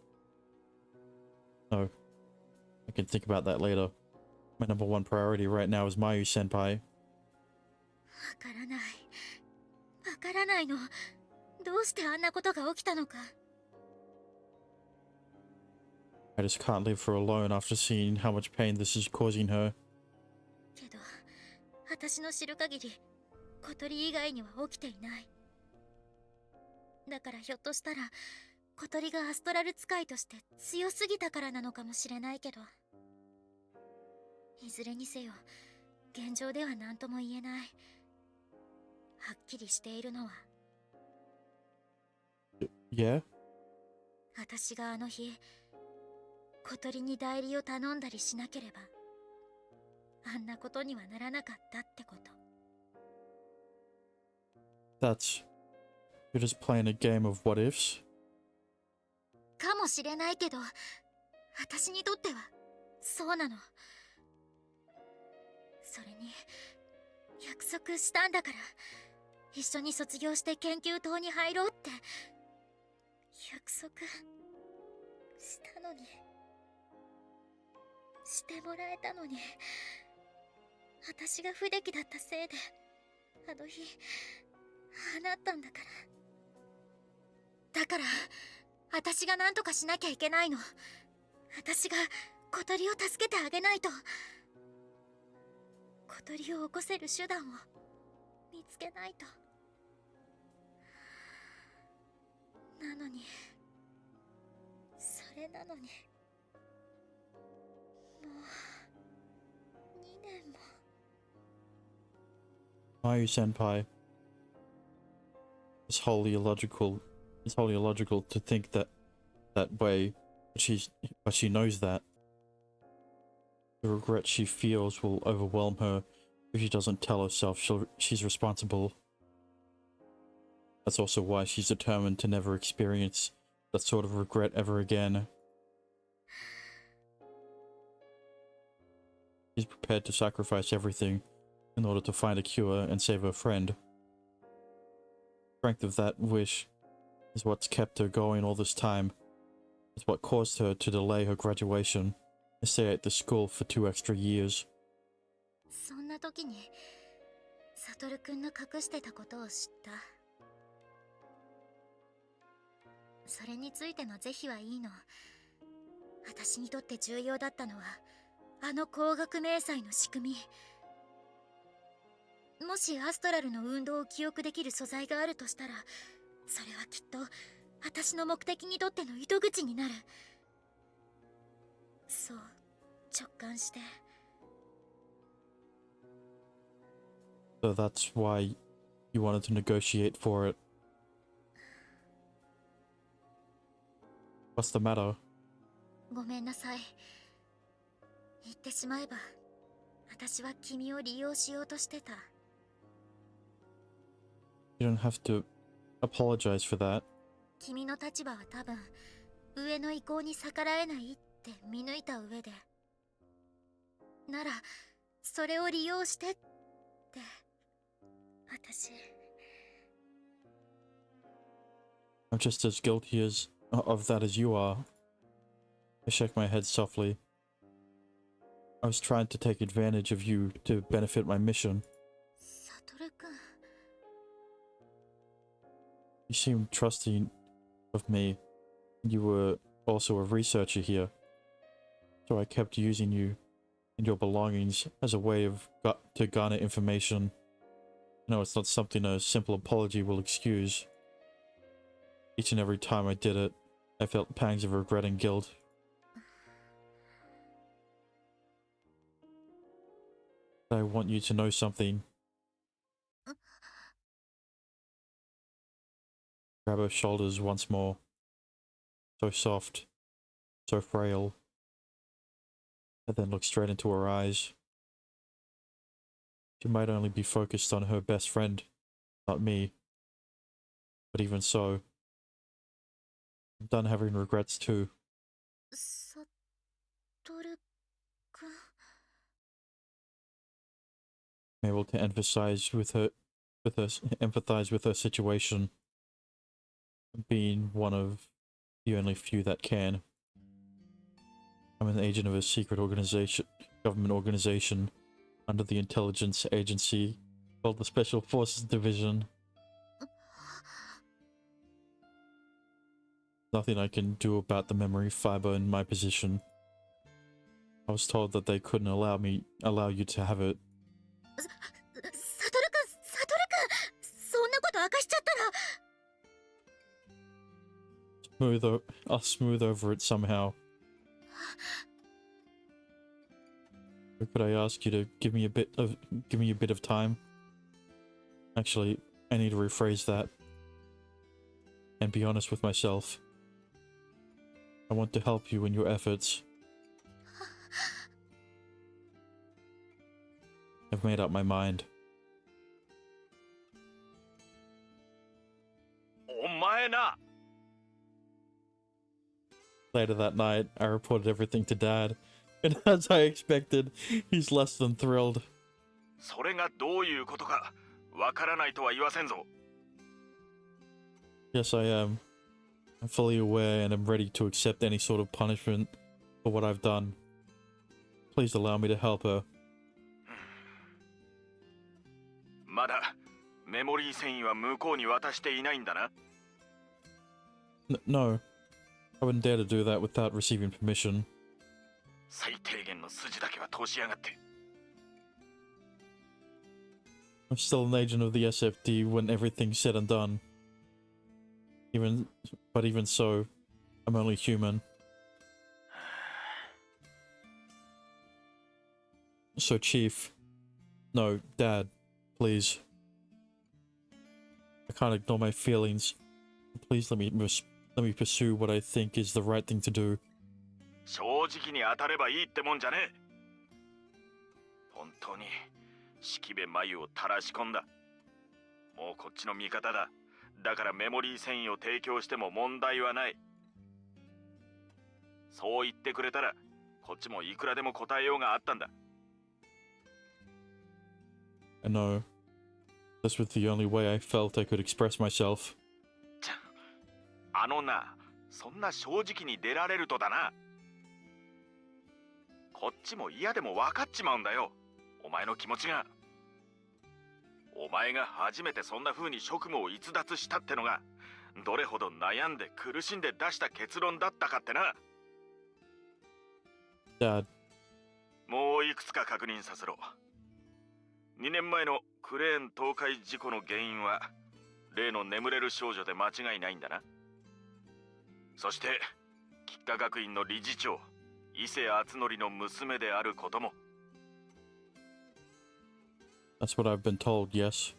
No. I can think about that later. My number one priority right now is Mayu senpai. わからない。わからないの。どうしてあんなことが起きたのか。I just can't leave her alone after seeing how much pain this is causing her. けど、私の知る限り、小鳥以外には起きていない。だからひょっとしたら、小鳥がアストラル使いとして強すぎたからなのかもしれないけど。いずれにせよ、現状では何とも言えない。はっきりしているのは、 Yeah? 私があの日、小鳥に代理を頼んだりしなければ、あんなことにはならなかったってこと。That's... You're just playing a game of what ifs? かもしれないけど、私にとってはそうなの。それに約束したんだから、一緒に卒業して研究棟に入ろうって約束したのに、してもらえたのに、私が不出来だったせいであの日ああなったんだから。だから私が何とかしなきゃいけないの。私が小鳥を助けてあげないと。小鳥を起こせる手段を見つけないと。なのに、それなのに、もう2年も。Mayu senpai. It's wholly illogical. It's wholly illogical to think that way, but she knows that. The regret she feels will overwhelm her if she doesn't tell herself she's responsible. That's also why she's determined to never experience that sort of regret ever again. She's prepared to sacrifice everything in order to find a cure and save her friend. The strength of that wish is what's kept her going all this time. It's what caused her to delay her graduation and stay at the school for 2 extra years. そんな時にサトルくんの隠してたことを知った。それについての是非はいいの。私にとって重要だったのはあの光学迷彩の仕組み。もしアストラルの運動を記憶できる素材があるとしたら、それはきっと私の目的にとっての糸口になる。そう直感して。 So that's why you wanted to negotiate for it. What's the matter? ごめんなさい。言ってしまえば、私は君を利用しようとしてた。 You don't have to apologize for that. 君の立場は多分、上の意向に逆らえないって見抜いた上で。なら、それを利用してって、私。I'm just as guilty of that as you are. I shake my head softly. I was trying to take advantage of you to benefit my mission. サトル君。 You seemed trusting of me. You were also a researcher here. So I kept using you and your belongings as a way to garner information. No, it's not something a simple apology will excuse. Each and every time I did it, I felt pangs of regret and guilt. I want you to know something. Grab her shoulders once more. So soft, so frail. and then looked straight into her eyes. She might only be focused on her best friend, not me. But even so, I'm done having regrets too. サトルくん I'm able to empathize with her situation, being one of the only few that can. I'm an agent of a secret government organization, under the intelligence agency called the Special Forces Division. Nothing I can do about the memory fiber in my position. I was told that they couldn't allow you to have it. サトルくんそんなこと明かしちゃったら I'll smooth over it somehow. Or could I ask you to give me a bit of time? Actually, I need to rephrase that and be honest with myself. I want to help you in your efforts. I've made up my mind. お前な。 Later that night, I reported everything to Dad, and as I expected, he's less than thrilled. それがどういうことかわからないとは言わせんぞ。 Yes, I am. I'm fully aware and am ready to accept any sort of punishment for what I've done. Please allow me to help her. まだメモリー繊維は向こうに渡していないんだな。 No, I wouldn't dare to do that without receiving permission. 最低限の筋だけは通しやがって。 I'm still an agent of the SFD when everything's said and done. But even so, I'm only human. So, Chief, no, Dad, please. I can't ignore my feelings. Please let me pursue what I think is the right thing to do. 正直に当たればいいってもんじゃねえ。本当に式部真由をたらし込んだ。もうこっちの味方だ。だからメモリー繊維を提供しても問題はない。そう言ってくれたらこっちもいくらでも答えようがあったんだ。 I know. This was the only way I felt I could express myself. あのな、そんな正直に出られるとだな。こっちも嫌でも分かっちまうんだよ。お前の気持ちが。お前が初めてそんな風に職務を逸脱したってのがどれほど悩んで苦しんで出した結論だったかってな。 Dad. もういくつか確認させろ。2年前のクレーン倒壊事故の原因は例の眠れる少女で間違いないんだな。そして吉科学院の理事長伊勢敦則の娘であることも。 That's what I've been told, yes.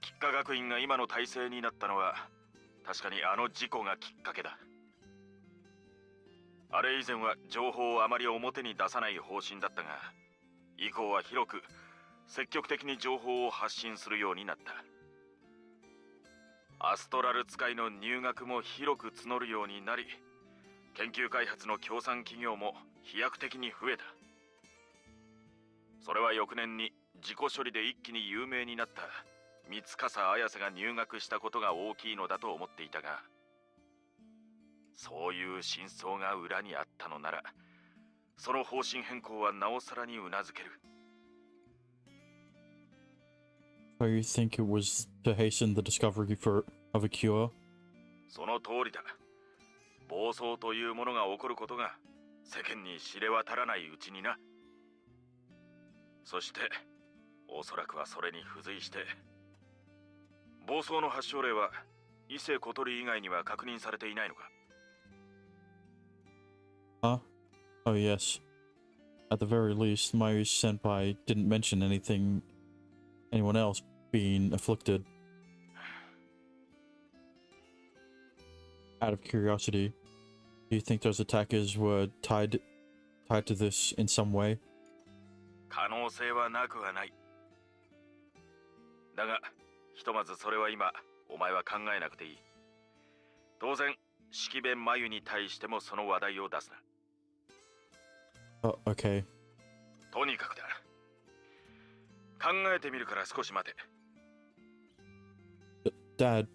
吉科学院が今の体制になったのは確かにあの事故がきっかけだ。あれ以前は情報をあまり表に出さない方針だったが、以降は広く積極的に情報を発信するようになった。アストラル使いの入学も広く募るようになり、研究開発の協賛企業も飛躍的に増えた。それは翌年に自己処理で一気に有名になった三笠綾瀬が入学したことが大きいのだと思っていたが、そういう真相が裏にあったのなら、その方針変更はなおさらにうなずける。 So you think it was to hasten the discovery of a cure? その通りだ。暴走というものが起こることが世間に知れ渡らないうちにな。そしておそらくはそれに付随して暴走の発症例は伊勢小鳥以外には確認されていないのか。 Huh? Oh yes. At the very least, Mayu senpai didn't mention anyone else being afflicted. Out of curiosity, do you think those attackers were tied tied to this in some way. 可能性はなくはない。だが、ひとまずそれは今、お前は考えなくていい。当然、式弁眉に対してもその話題を出すな。Oh, okay. とにかくだ。考えてみるから少し待て。Dad,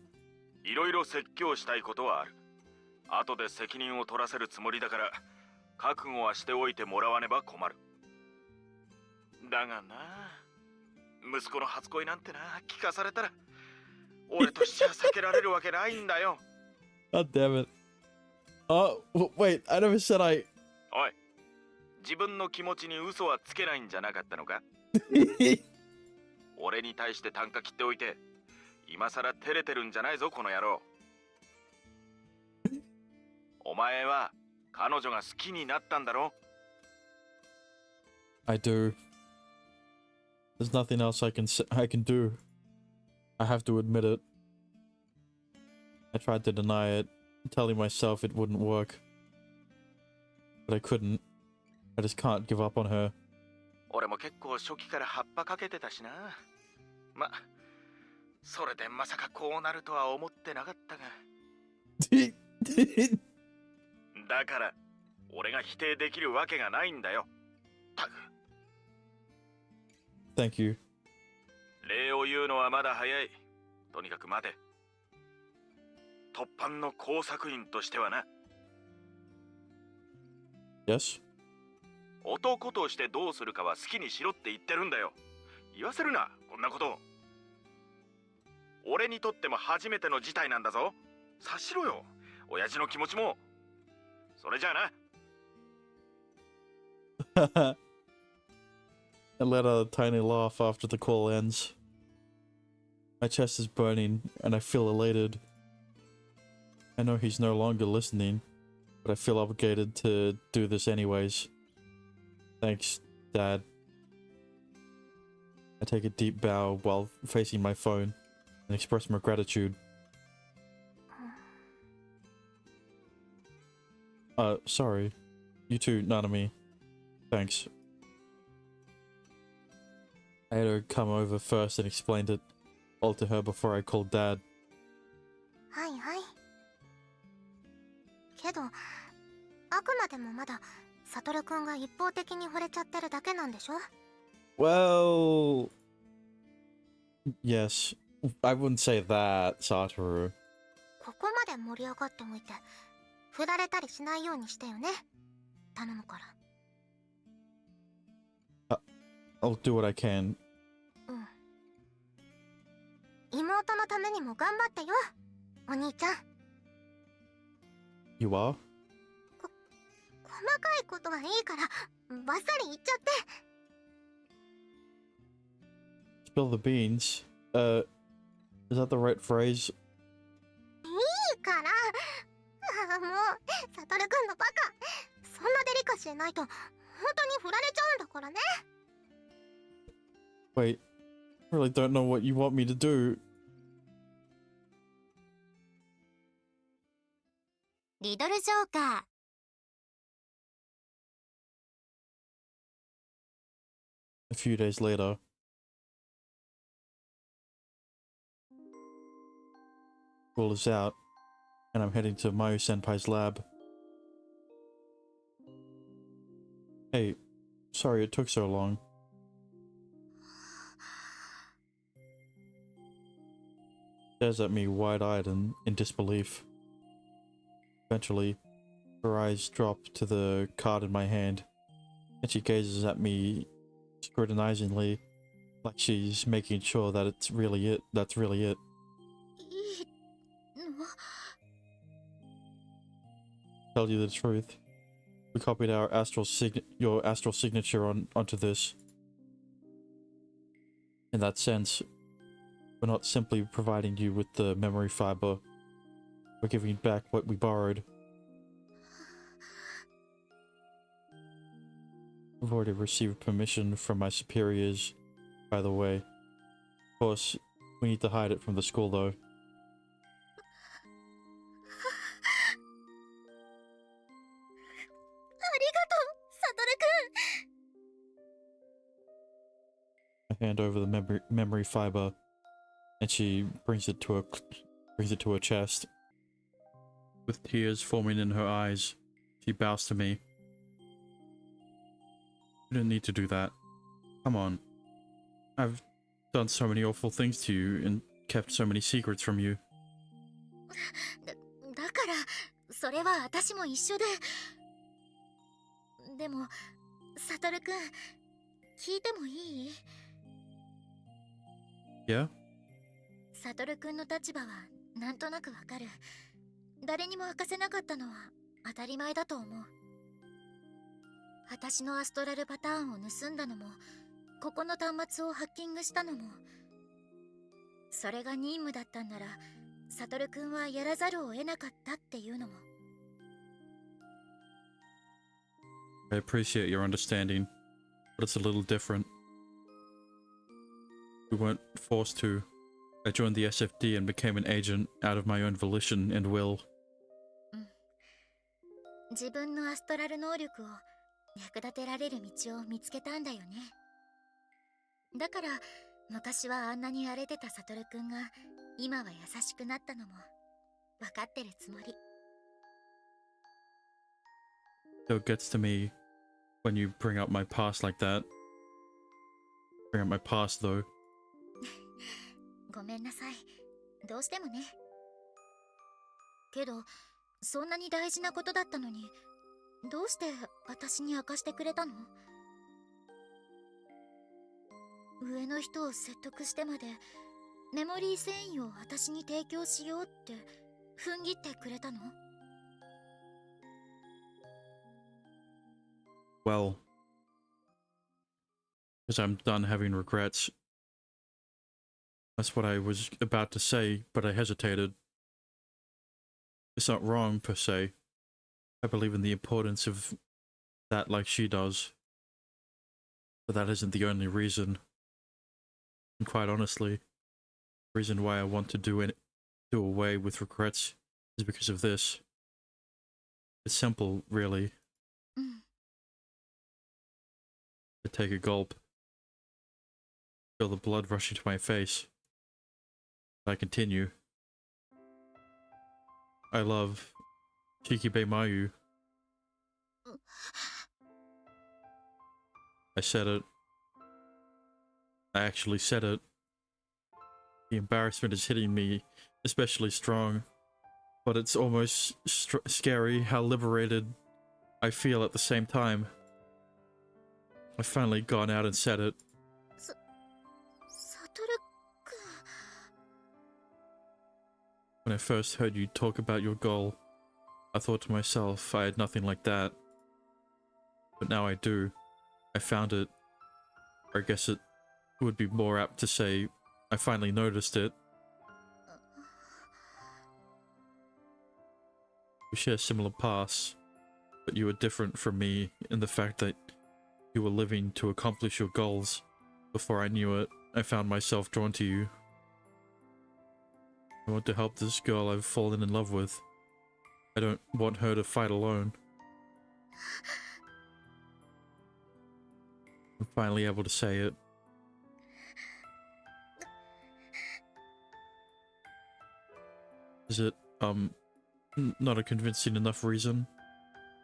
いろいろ説教したいことはある。後で責任を取らせるつもりだから、覚悟はしておいてもらわねば困る。だがな、息子の初恋なんてな、聞かされたら、俺としちゃ避けられるわけないんだよ。God damn it. Oh, wait, I never said I... おい、自分の気持ちに嘘はつけないんじゃなかったのか？俺に対して啖呵切っておいて、今さら照れてるんじゃないぞ、この野郎。お前は彼女が好きになったんだろ？ I do. There's nothing else I can do. I have to admit it. I tried to deny it, telling myself it wouldn't work. But I couldn't. I just can't give up on her. 俺も結構初期から葉っぱかけてたしな。ま、それでまさかこうなるとは思ってなかったが。だから、俺が否定できるわけがないんだよ。たく。Thank you. 礼を言うのはまだ早い。とにかく待て。突破の工作員としてはな。Yes? 男としてどうするかは好きにしろって言ってるんだよ。言わせるな、こんなこと。俺にとっても初めての事態なんだぞ。察しろよ、親父の気持ちも。それじゃあな。I let out a tiny laugh after the call ends. My chest is burning, and I feel elated. I know he's no longer listening, but I feel obligated to do this anyways. Thanks, Dad. I take a deep bow while facing my phone and express my gratitude. Sorry. You too, Nanami. Thanks. I had her come over first and explained it all to her before I called Dad. はいはい。けど、あくまでもまだ、サトルくんが一方的に惚れちゃってるだけなんでしょ？ Well... Yes. I wouldn't say that, Satoru. ここまで盛り上がっておいて、振られたりしないようにしてよね。頼むから。I'll do what I can. うん。妹のためにも頑張ってよ、お兄ちゃん。You are? 細かいことはいいから、バッサリ言っちゃって。Spill the beans. Is that the right phrase? いいから。もう、サトルくんのバカ。そんなデリカシーないと、本当に振られちゃうんだからね。Wait. I really don't know what you want me to do. リドルジョーカー。A few days later. School is out, and I'm heading to Mayu-senpai's lab. Hey, sorry it took so long. Stares at me wide-eyed and in disbelief. Eventually, her eyes drop to the card in my hand, and she gazes at me scrutinizingly, like she's making sure that it's really it. That's really it. いいの？ Tell you the truth. We copied our your astral signature onto this. In that sense, we're not simply providing you with the memory fiber. We're giving back what we borrowed. We've already received permission from my superiors, by the way. Of course, we need to hide it from the school though. ありがとう、サトル I hand over the memory fiber, and she brings it to her chest. With tears forming in her eyes, she bows to me. You don't need to do that. Come on. I've done so many awful things to you and kept so many secrets from you. だからそれは私も一緒で。でもサトルくん、聞いてもいい？ Yeah? サトルくんの立場はなんとなくわかる。誰にも明かせなかったのは当たり前だと思う。私のアストラルパターンを盗んだのも、ここの端末をハッキングしたのも、それが任務だったんならサトルくんはやらざるを得なかったっていうのも。 I appreciate your understanding, but it's a little different. We weren't forced to. I joined the SFD and became an agent out of my own volition and will. 自分のアストラル能力を役立てられる道を見つけたんだよね。だから昔はあんなに荒れてたサトルくんが今は優しくなったのも分かってるつもり。 So it gets to me when you bring up my past like that. Bring up my past though. ごめんなさい。どうしてもね。けどそんなに大事なことだったのに、どうして私に明かしてくれたの？上の人を説得してまでメモリー繊維を私に提供しようって踏ん切ってくれたの？ Well, because I'm done having regrets. That's what I was about to say, but I hesitated. It's not wrong, per se. I believe in the importance of that like she does. But that isn't the only reason. And quite honestly, the reason why I want to do away with regrets is because of this. It's simple, really. I take a gulp. Feel the blood rushing to my face. I continue. I love Shikibe Mayu. I said it. I actually said it. The embarrassment is hitting me especially strong, but it's almost scary how liberated I feel at the same time. I've finally gone out and said it. サトルくん。 When I first heard you talk about your goal, I thought to myself I had nothing like that. But now I do. I found it. Or I guess it would be more apt to say I finally noticed it. We share similar paths, but you are different from me in the fact that you were living to accomplish your goals. Before I knew it, I found myself drawn to you. I want to help this girl I've fallen in love with. I don't want her to fight alone. I'm finally able to say it. Is it, not a convincing enough reason?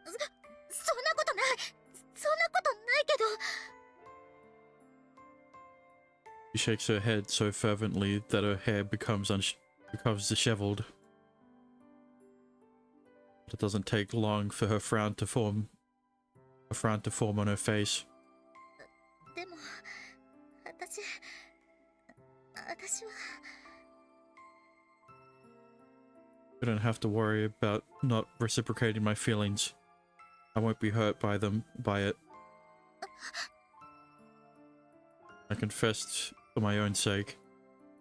そんなことない。そんなことないけど。 She shakes her head so fervently that her hair becomes disheveled. It doesn't take long for a frown to form on her face. でも私は。 You don't have to worry about not reciprocating my feelings. I won't be hurt by it. I confessed for my own sake,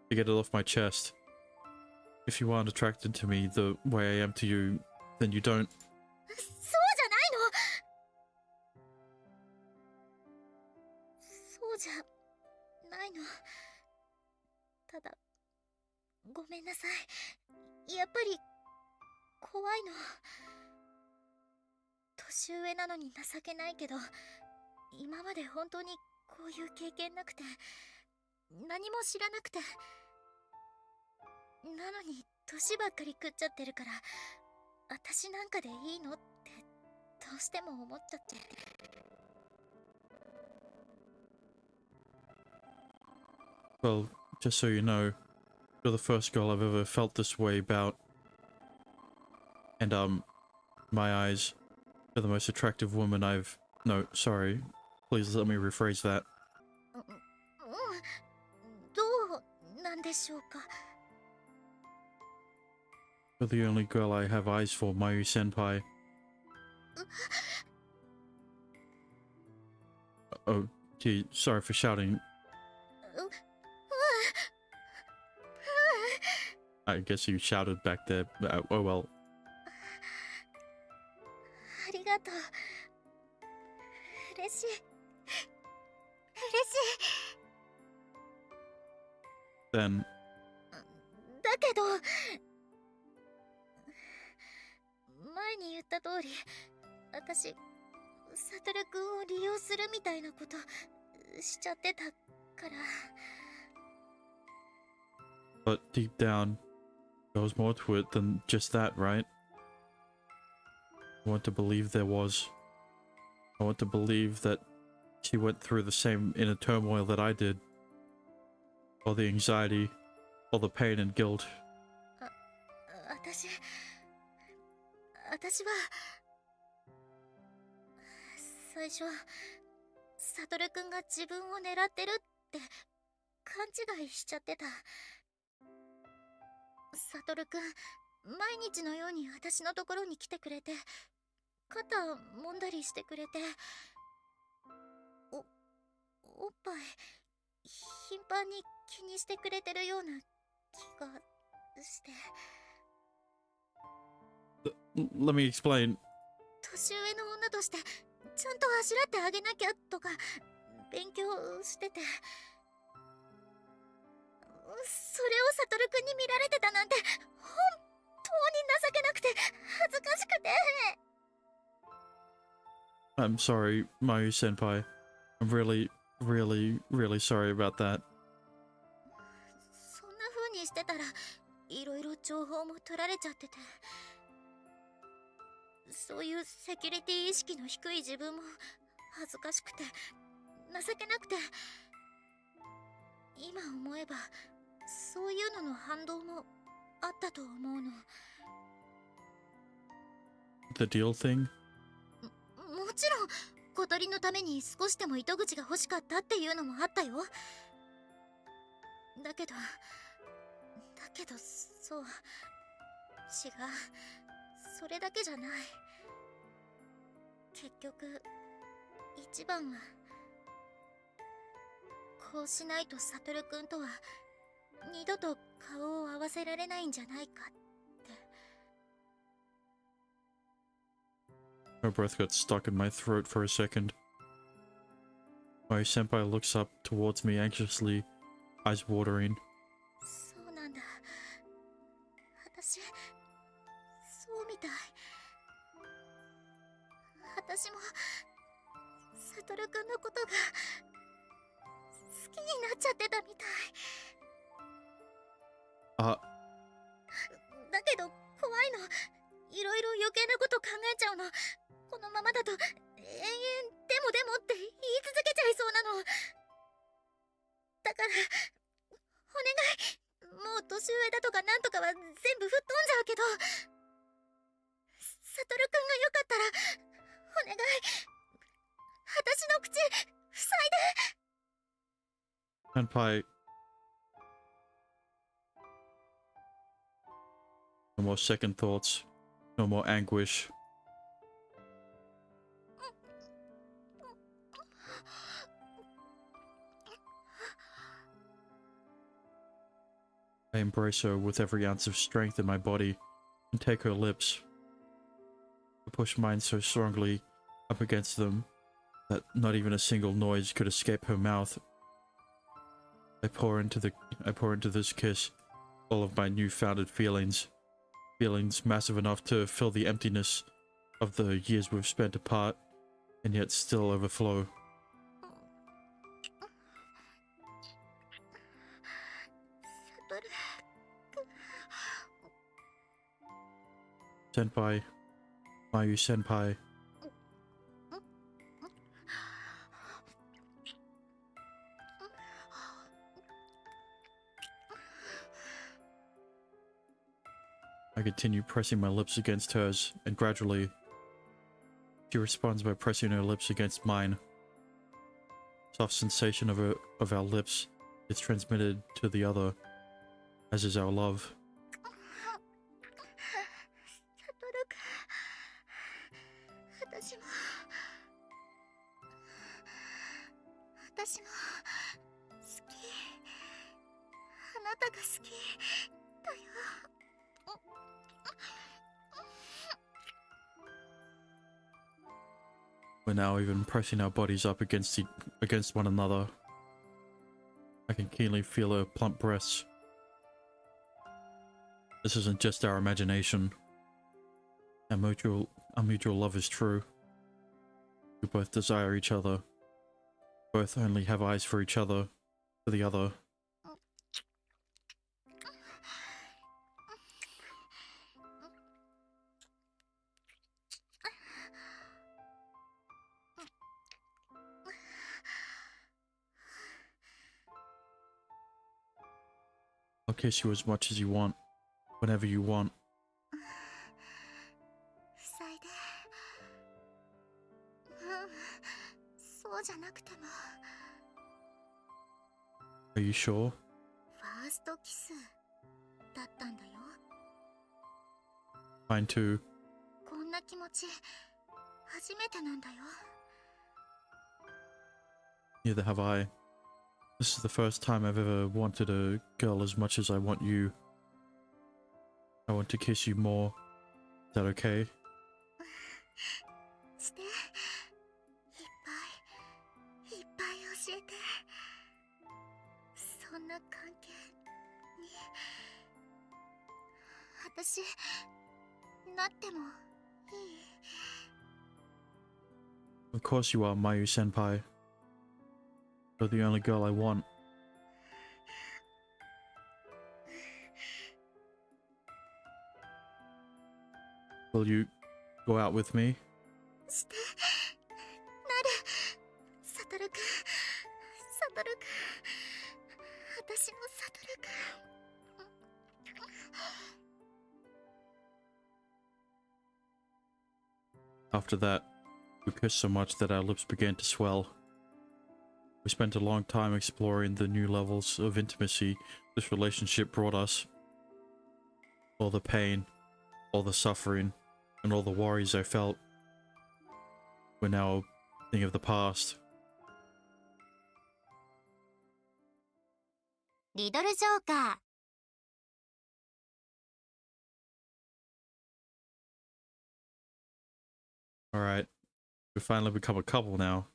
to get it off my chest. If you aren't attracted to me the way I am to you, then you don't. そうじゃないの。そうじゃないの。ただごめんなさい。やっぱり怖いの。年上なのに情けないけど、今まで本当にこういう経験なくて、何も知らなくて、なのに年ばっかり食っちゃってるから、私なんかでいいのってどうしても思っちゃって。Well, just so you know, you're the first girl I've ever felt this way about. And, my eyes, you're the most attractive woman I've... No, sorry. Please let me rephrase that. どうなんでしょうか。 You're the only girl I have eyes for, Mayu-senpai. Oh, gee, sorry for shouting. I guess you shouted back there. Oh well. ありがとう。嬉しい。嬉しい。Then, だけど、前に言った通り、私、サトル君を利用するみたいなことしちゃってたから。but deep down, there was more to it than just that, right? I want to believe there was. I want to believe that she went through the same inner turmoil that I did. All the anxiety, all the pain and guilt. 私は最初サトルくんが自分を狙ってるって勘違いしちゃってた。サトルくん毎日のように私のところに来てくれて、肩揉んだりしてくれて、おっぱい頻繁に気にしてくれてるような気がして。Let me explain. 年上の女としてちゃんとあしらってあげなきゃとか勉強してて、それをサトルくんに見られてたなんて本当に情けなくて恥ずかしくて。I'm sorry, Mayu-senpai. I'm really, really, really sorry about that. そんな風にしてたらいろいろ情報も取られちゃってて、そういうセキュリティ意識の低い自分も恥ずかしくて情けなくて、今思えばそういうのの反動もあったと思うの。 The deal thing? もちろん小鳥のために少しでも糸口が欲しかったっていうのもあったよ。だけどそう、違う、それだけじゃない。結局一番はこうしないとサトルくんとは二度と顔を合わせられないんじゃないかって。 My breath got stuck in my throat for a second. Mayu-senpai looks up towards me anxiously, eyes watering. そうなんだ。私、そうみたい。私も、サトルくんのことが、好きになっちゃってたみたい。だけど、怖いの。いろいろ余計なこと考えちゃうの。このままだと、延々、でもって言い続けちゃいそうなの。だから、お願い。もう年上だとかなんとかは全部吹っ飛んじゃうけど、サトルくんがよかったらお願い、私の口塞いで。 Senpai. No more second thoughts. No more anguish. I embrace her with every ounce of strength in my body and take her lips. I push mine so strongly up against them that not even a single noise could escape her mouth. I pour into this kiss all of my newfounded feelings massive enough to fill the emptiness of the years we've spent apart and yet still overflow. Senpai. Mayu senpai. I continue pressing my lips against hers, and gradually, she responds by pressing her lips against mine. Soft sensation of our lips is transmitted to the other, as is our love. サトル君、私も好き。あなたが好きだよ。We're now even pressing our bodies up against one another. I can keenly feel her plump breasts. This isn't just our imagination. Our mutual love is true. We both desire each other. Both only have eyes for each other, for the other. I'll kiss you as much as you want, whenever you want. 塞いで。そうじゃなくても。Are you sure? ファーストキスだったんだよ。 Mine too. こんな気持ち初めてなんだよ。 Neither have I. This is the first time I've ever wanted a girl as much as I want you. I want to kiss you more. Is that okay? して、いっぱい教えて。そんな関係に私なってもいい？ Of course you are, Mayu senpai. You're the only girl I want. Will you go out with me? して、なる。サトルくん、サトルくん、私もサトルくん。 After that, we kissed so much that our lips began to swell. We spent a long time exploring the new levels of intimacy this relationship brought us. All the pain, all the suffering, and all the worries I felt were now a thing of the past. リドルジョーカー。 Alright, we finally become a couple now.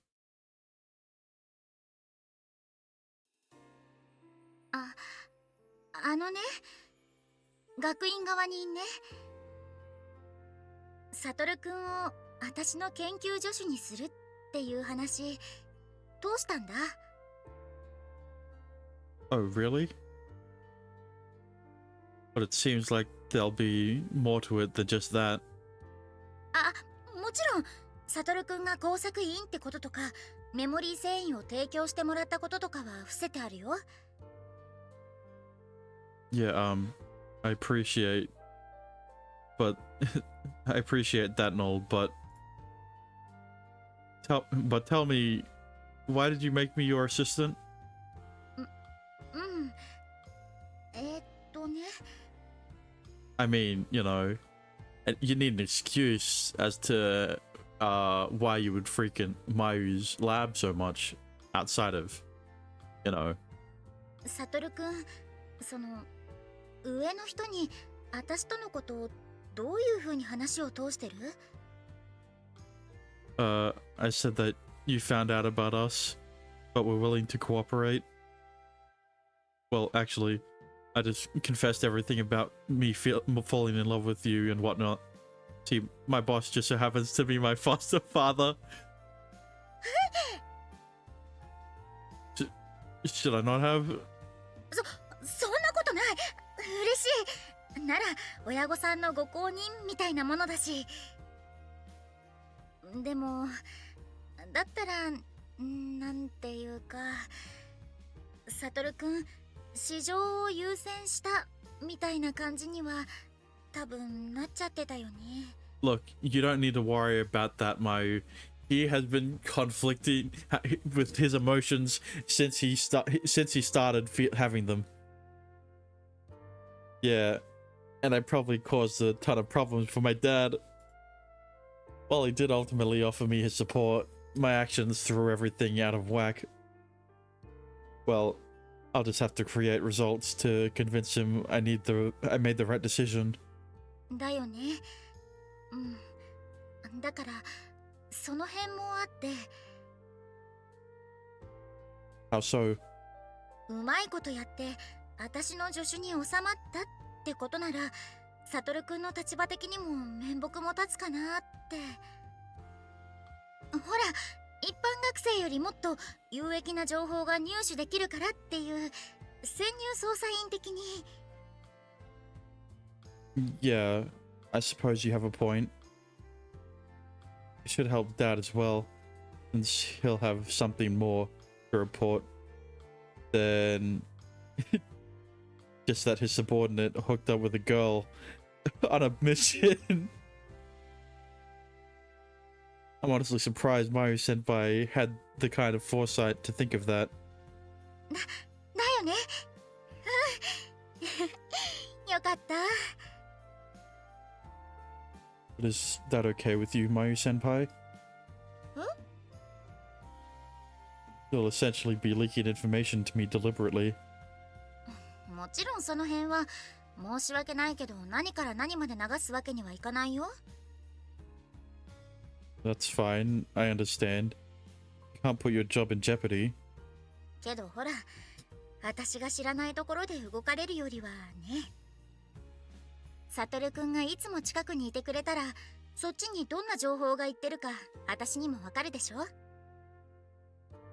あのね、学院側にね、サトルくんを私の研究助手にするっていう話、どうしたんだ？ Oh, really? But it seems like there'll be more to it than just that. あ、もちろん、サトルくんが工作員ってこととか、メモリー繊維を提供してもらったこととかは伏せてあるよ。Yeah, I appreciate, but I appreciate that and all, but tell me, why did you make me your assistant? うん。ね。 I mean, you know, you need an excuse as to why you would freaking Mayu's lab so much outside of, you know. サトルくん、その上の人に私とのことをどういう風に話を通してる？ I said that you found out about us, but were willing to cooperate. Well, actually, I just confessed everything about me falling in love with you and whatnot. See, my boss just so happens to be my foster father. Should I not have? そんなことない。嬉しい。なら親御さんのご公認みたいなものだし。でもだったらなんていうか、サトルくん市場を優先したみたいな感じには多分なっちゃってたよね。 Look, you don't need to worry about that, Mayu. He has been conflicting with his emotions since he started having them. Yeah, and I probably caused a ton of problems for my dad. While he did ultimately offer me his support, my actions threw everything out of whack. Well, I'll just have to create results to convince him I made the right decision. だよね。だからその辺もあって。 How so? うまいことやって私の助手に収まったってことなら、サトルくんの立場的にも面目も立つかなって。ほら、一般学生よりもっと有益な情報が入手できるからっていう潜入捜査員的に。 Yeah, I suppose you have a point. It should help Dad as well, since he'll have something more to report than just that his subordinate hooked up with a girl on a mission. I'm honestly surprised Mayu Senpai had the kind of foresight to think of that. だよね。よかった。 But is that okay with you, Mayu Senpai? You'll essentially be leaking information to me deliberately. もちろんその辺は申し訳ないけど、何から何まで流すわけにはいかないよ。 That's fine, I understand. You can't put your job in jeopardy. けどほら、私が知らないところで動かれるよりはね。サトルくんがいつも近くにいてくれたら、そっちにどんな情報が言ってるか私にもわかるでしょ。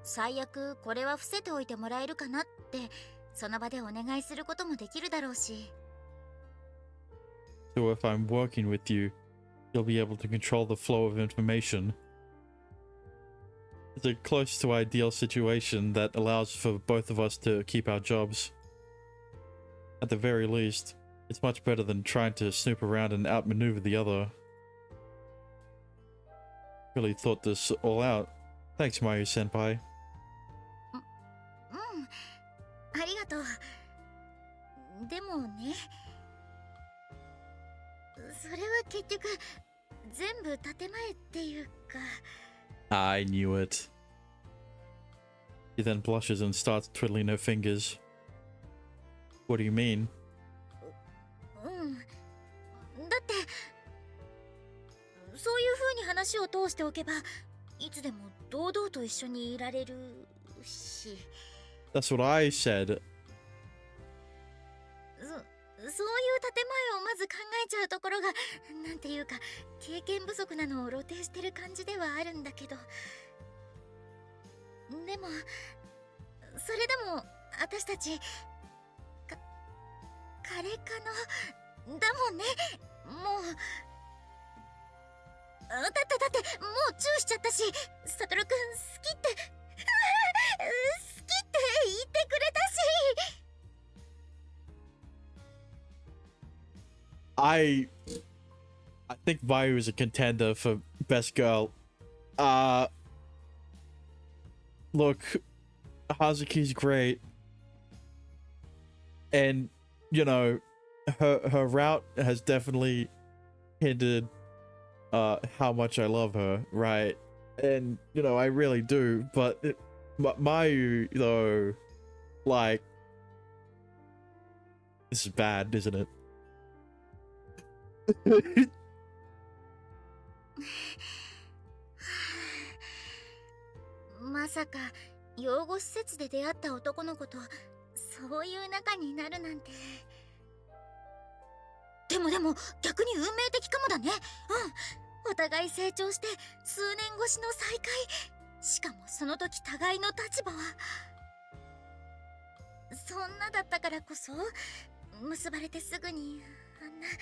最悪これは伏せておいてもらえるかなってその場でお願いすることもできるだろうし。 So if I'm working with you, you'll be able to control the flow of information. It's a close to ideal situation that allows for both of us to keep our jobs. At the very least, it's much better than trying to snoop around and outmaneuver the other. Really thought this all out. Thanks, Mayu Senpai. ありがとう。でもね、それは結局全部建前っていうか。 I knew it. She then blushes and starts twiddling her fingers. What do you mean? だってそういう風に話を通しておけば、いつでも堂々と一緒にいられるし。 That's what I said. そういう建前をまず考えちゃうところが、なんていうか経験不足なのを露呈してる感じではあるんだけど。でもそれでも私たち彼かのだもんね。もうだってもうチューしちゃったし、サトルくん好きって好きって言ってくれたし。 I think Mayu is a contender for best girl. Look, Hazuki's great, and you know, her route has definitely hindered how much I love her, right? And you know, I really do. But Mayu, though, like, this is bad, isn't it? まさか養護施設で出会った男の子とそういう仲になるなんて。でも逆に運命的かもだね。お互い成長して数年越しの再会。しかもその時互いの立場はそんなだったからこそ、結ばれてすぐにんな、や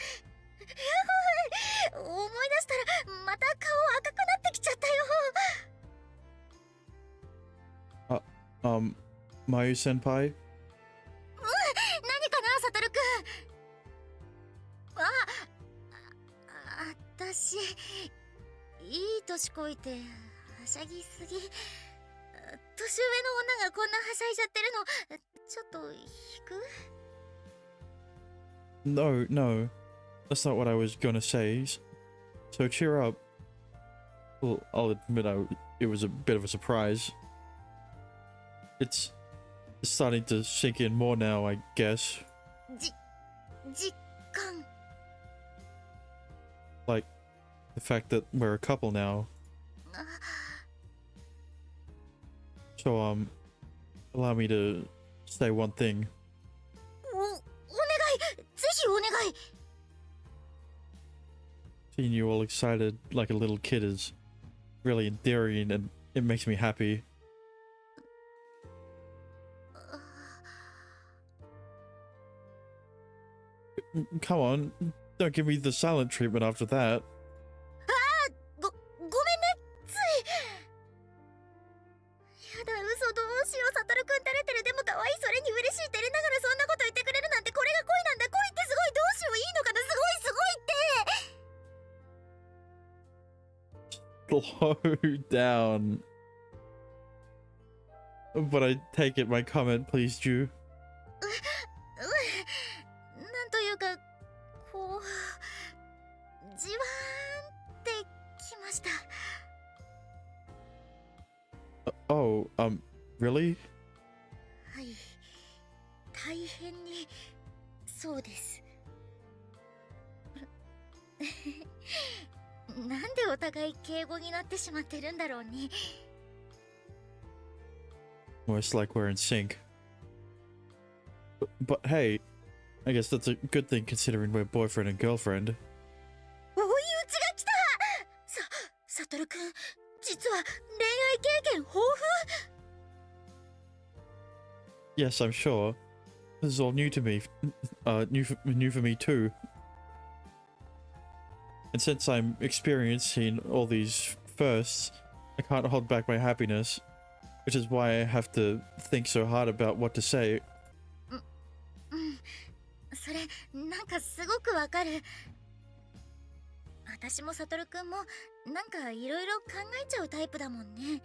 ばい、思い出したらまた顔赤くなってきちゃったよ。Mayu senpai? 何かな、サトルくん。私、いい年こいてはしゃぎすぎ。年上の女がこんなはしゃいじゃってるの、ちょっと引く？ No, no. That's not what I was gonna say. So cheer up. Well, I'll admit it was a bit of a surprise. It's starting to sink in more now, I guess. 実感。 Like, the fact that we're a couple now. So, allow me to say one thing. お願い、ぜひお願い。 Seeing you all excited like a little kid is really endearing and it makes me happy. Come on, don't give me the silent treatment after that. ごめんね、つい。やだ、嘘どうしよう。サトルくん照れてる。でも可愛い。それに嬉しい。照れながらそんなこと言ってくれるなんて、これが恋なんだ。恋ってすごい。どうしよう。いいのかな。すごい、すごいって。 Slow down. But I take it my comment pleased you. なんというか、こう、じわーんってきました。 Oh, really? はい、大変にそうです。なんでお互い敬語になってしまってるんだろうね。 Well, it's like we're in sync. But hey, I guess that's a good thing considering we're boyfriend and girlfriend. 追い打ちが来た。サトルくん、実は恋愛経験豊富。 Yes, I'm sure. This is all new to me. New for me too. And since I'm experiencing all these firsts, I can't hold back my happiness, which is why I have to think so hard about what to say. それなんかすごくわかる。私もサトルくんもなんかいろいろ考えちゃうタイプだもんね。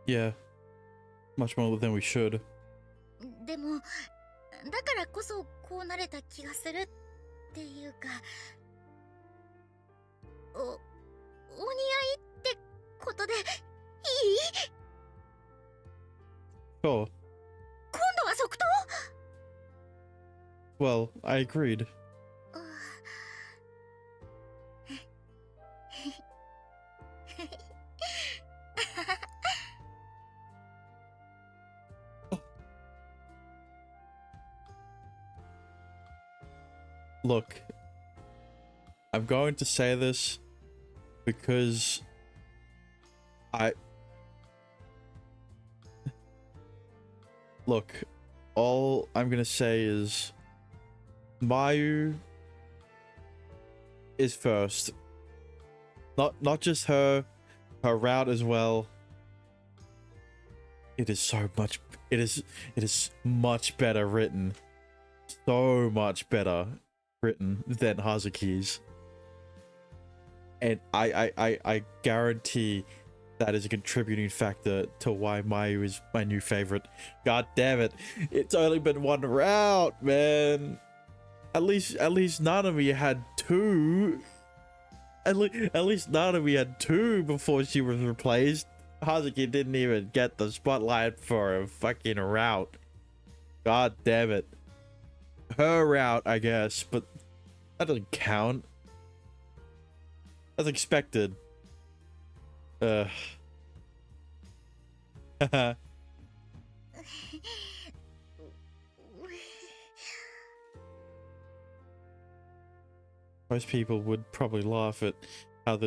Yeah, much more than we should. でもだからこそこうなれた気がするっていうか、お似合いってことでいい？ Sure. 今度は即答？ Well, I agreed. Look, I'm going to say this because look, all I'm gonna say is Mayu is first. Not just her route as well. It is so much it is much better written. So much better written than Hazuki's. And I guarantee that is a contributing factor to why Mayu is my new favorite. God damn it. It's only been one route, man. At least Nanami had two. At least Nanami had two before she was replaced. Hazuki didn't even get the spotlight for a fucking route. God damn it. Her route, I guess, but that doesn't count. That's expected. Most people would probably laugh at how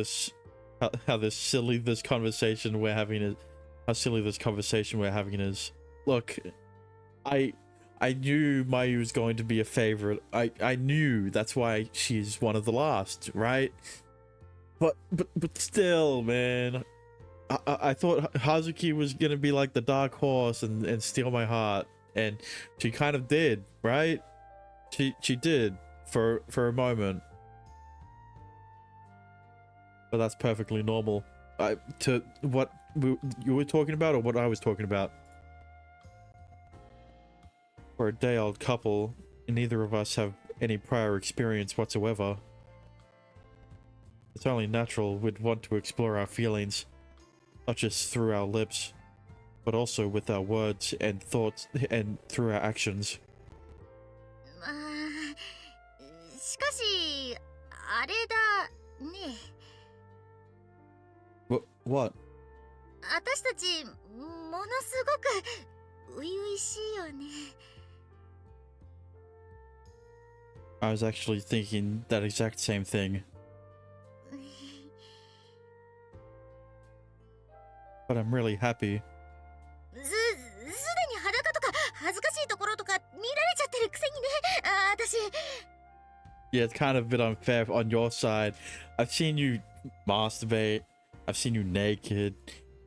silly this conversation we're having is. Look, I I knew Mayu was going to be a favorite. I knew that's why she's one of the last, right? But still, man. I thought Hazuki was gonna be like the dark horse and steal my heart, and she kind of did, right? She did for a moment, but that's perfectly normal. To what you were talking about, or what I was talking about. We're a day-old couple, and neither of us have any prior experience whatsoever. It's only natural we'd want to explore our feelings, not just through our lips, but also with our words and thoughts and through our actions. まあ、しかし、あれだね。What? 私たち、ものすごく、初々しいよね。I was actually thinking that exact same thing. But I'm really happy. すでに裸とか恥ずかしいところとか見られちゃってるくせにね。私。Yeah, it's kind of a bit unfair on your side. I've seen you masturbate. I've seen you naked,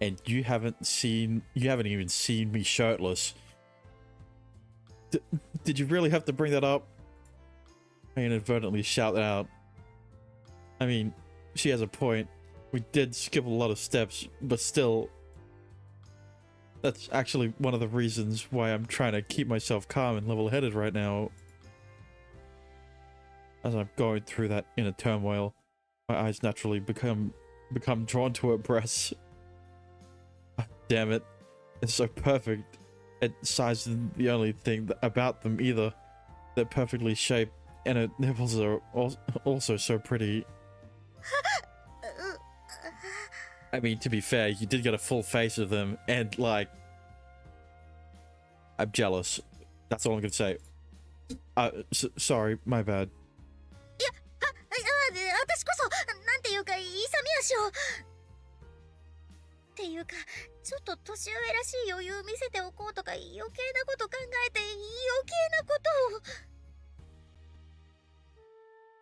and you haven't even seen me shirtless. Did you really have to bring that up? I inadvertently shout out. I mean, she has a point. We did skip a lot of steps, but still, that's actually one of the reasons why I'm trying to keep myself calm and level-headed right now. As I'm going through that inner turmoil, my eyes naturally become drawn to her breasts. Damn it, it's so perfect. And size isn't the only thing about them either. They're perfectly shaped, and her nipples are also so pretty. I mean, to be fair, you did get a full face of them, and like, I'm jealous. That's all I'm gonna say. Sorry, my bad. 私こそなんていうか勇み足をっていうかちょっと年上らしい余裕見せておこうとか余計なこと考えて余計なことを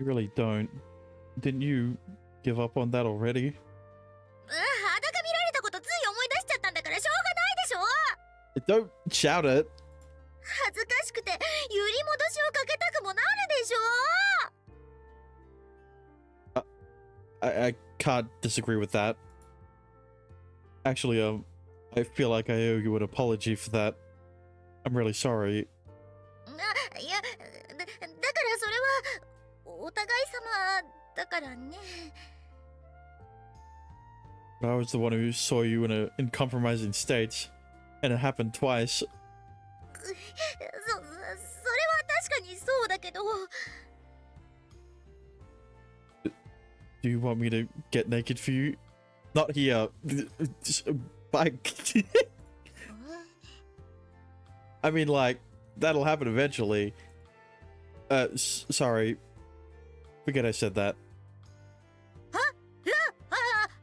You really don't. Didn't you give up on that already? 裸見られたことつい思い出しちゃったんだからしょうがないでしょ Don't shout it. 恥ずかしくて揺り戻しをかけたくもなるでしょ I can't disagree with that. Actually, I feel like I owe you an apology for that. I'm really sorry. いやだからそれはお互い様だからね But I was the one who saw you in compromising states, and it happened twice. それは確かにそうだけど Do you want me to get naked for you? Not here. Bike. I mean, like, that'll happen eventually. Sorry. Forget I said that.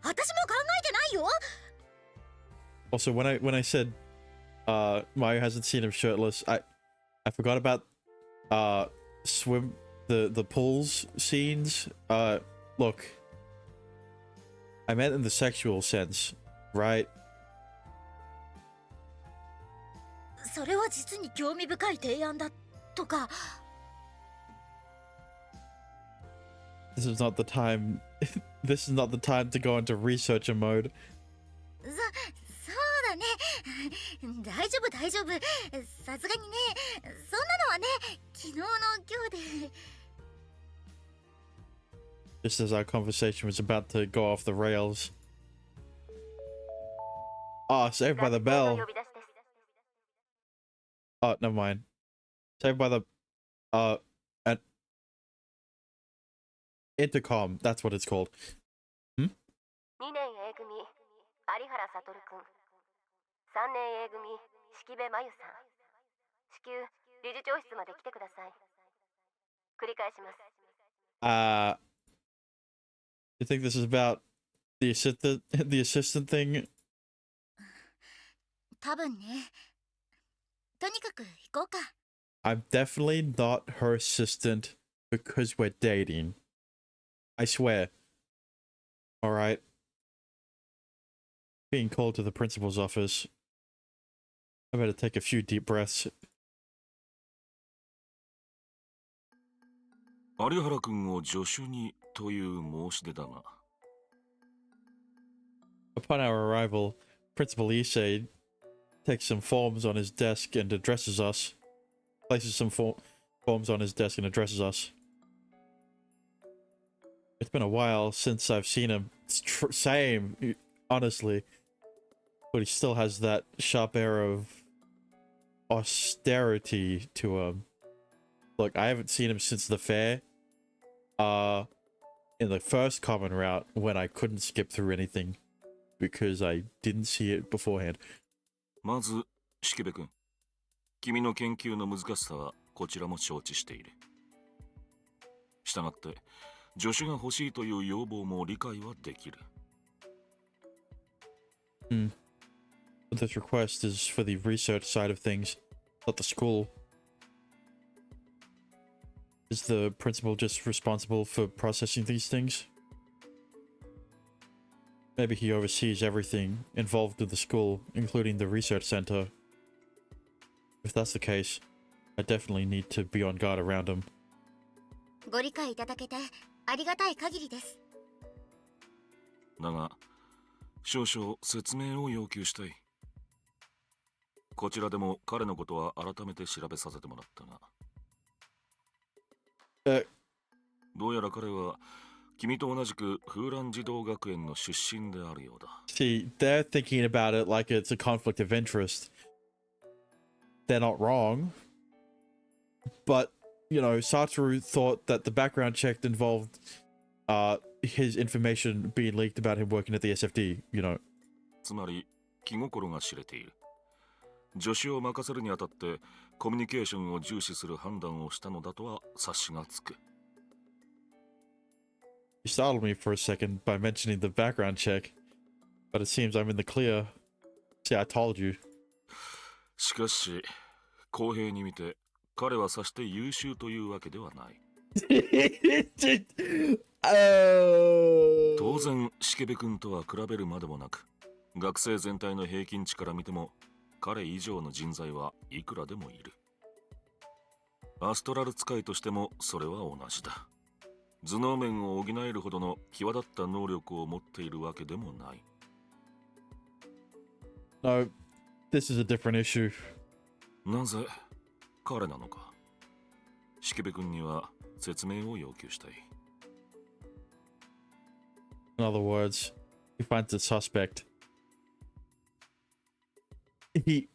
私も考えてないよ Also, when I said Mario hasn't seen him shirtless, I forgot about the pools scenes. Look, I meant in the sexual sense, right? それは実に興味深い提案だとか This is not the time. This is not the time to go into researcher mode. そうだね大丈夫大丈夫さすがにねそんなのはね昨日の今日で Just as our conversation was about to go off the rails. Oh, Saved by the Bell. Oh, never mind. Saved by the an intercom. That's what it's called. 2年 A 組有原悟くん3年 A 組式部真由さん至急理事長室まで来てください繰り返します You think this is about the assistant thing? 多分ねとにかく行こうか I'm definitely not her assistant because we're dating. I swear. Alright. Being called to the principal's office. I better take a few deep breaths. 有原君を助手にという申し出だが。 Upon our arrival, Principal Issei takes some forms on his desk and addresses us. Places some forms on his desk and addresses us. It's been a while since I've seen him. It's same, honestly. But he still has that sharp air of austerity to him. Look, I haven't seen him since the fair. In the first common route when I couldn't skip through anything because I didn't see it beforehand. まず、式部君。君の研究の難しさはこちらも承知している。したがって、助手が欲しいという要望も理解はできる。But this request is for the research side of things, not the school. Is the principal just responsible for processing these things? Maybe he oversees everything involved with the school, including the research center. If that's the case, I definitely need to be on guard around him. ご理解いただけてありがたい限りです。だが、少々説明を要求したい。こちらでも彼のことは改めて調べさせてもらったが。どうやら彼は君と同じく風蘭児童学園の出身であるようだ。See, they're thinking about it like it's a conflict of interest. They're not wrong. But, you know, Satoru thought that the background check involved his information being leaked about him working at the SFD, you know. つまり気心が知れている。助手を任せるにあたってコミュニケーションを重視する判断をしたのだとは察しがつく。You startled me for a second by mentioning the background check, but it seems I'm in the clear. See, I told you. しかし、公平に見て彼はさして優秀というわけではない。当然、式部君とは比べるまでもなく、学生全体の平均値から見ても彼以上の人材はいくらでもいる。アストラル使いとしてもそれは同じだ。頭脳面を補えるほどの際立った能力を持っているわけでもない。No, this is a different issue. なぜ彼なのか。式部君には説明を要求したい。In other words, he finds it suspect. He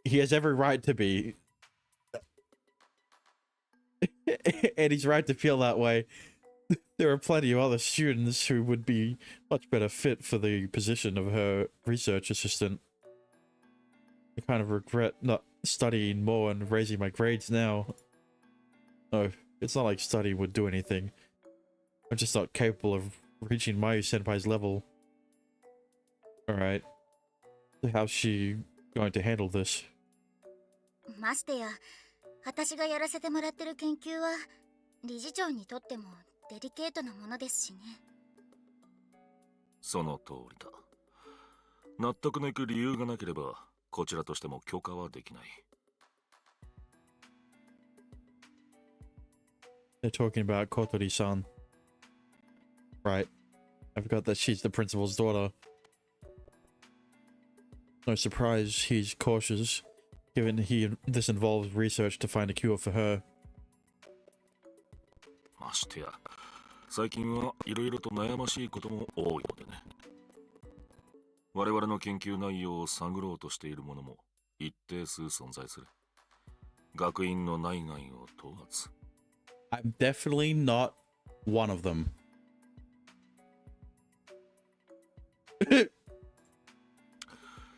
has every right to be. And he's right to feel that way. There are plenty of other students who would be much better fit for the position of her research assistant. I kind of regret not studying more and raising my grades now. No, it's not like study would do anything. I'm just not capable of reaching Mayu Senpai's level. Alright. So how's she going to handle this? ましてや、私がやらせてもらってる研究は理事長にとってもデリケートなものですしね。その通りだ。納得のいく理由がなければこちらとしても許可はできない。They're talking about Kotori-san. Right. I forgot that she's the principal's daughter. No surprise he's cautious, given this involves research to find a cure for her. ましてや、最近はいろいろと悩ましいことも多いのでね。我々の研究内容を探ろうとしているものも一定数存在する。学院の内外を問わず。I'm definitely not one of them.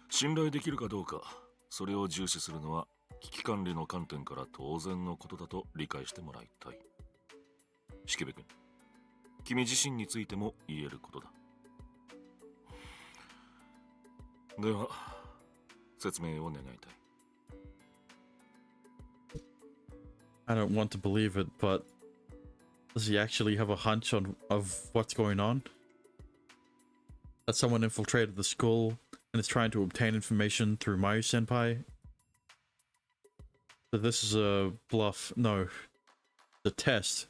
信頼できるかどうか、それを重視するのは危機管理の観点から当然のことだと理解してもらいたい。式部君、君自身についても言えることだ。では、説明を願いたい。 I don't want to believe it, but does he actually have a hunch of what's going on? That someone infiltrated the school and is trying to obtain information through Mayu-senpai? So this is a bluff. No. The test.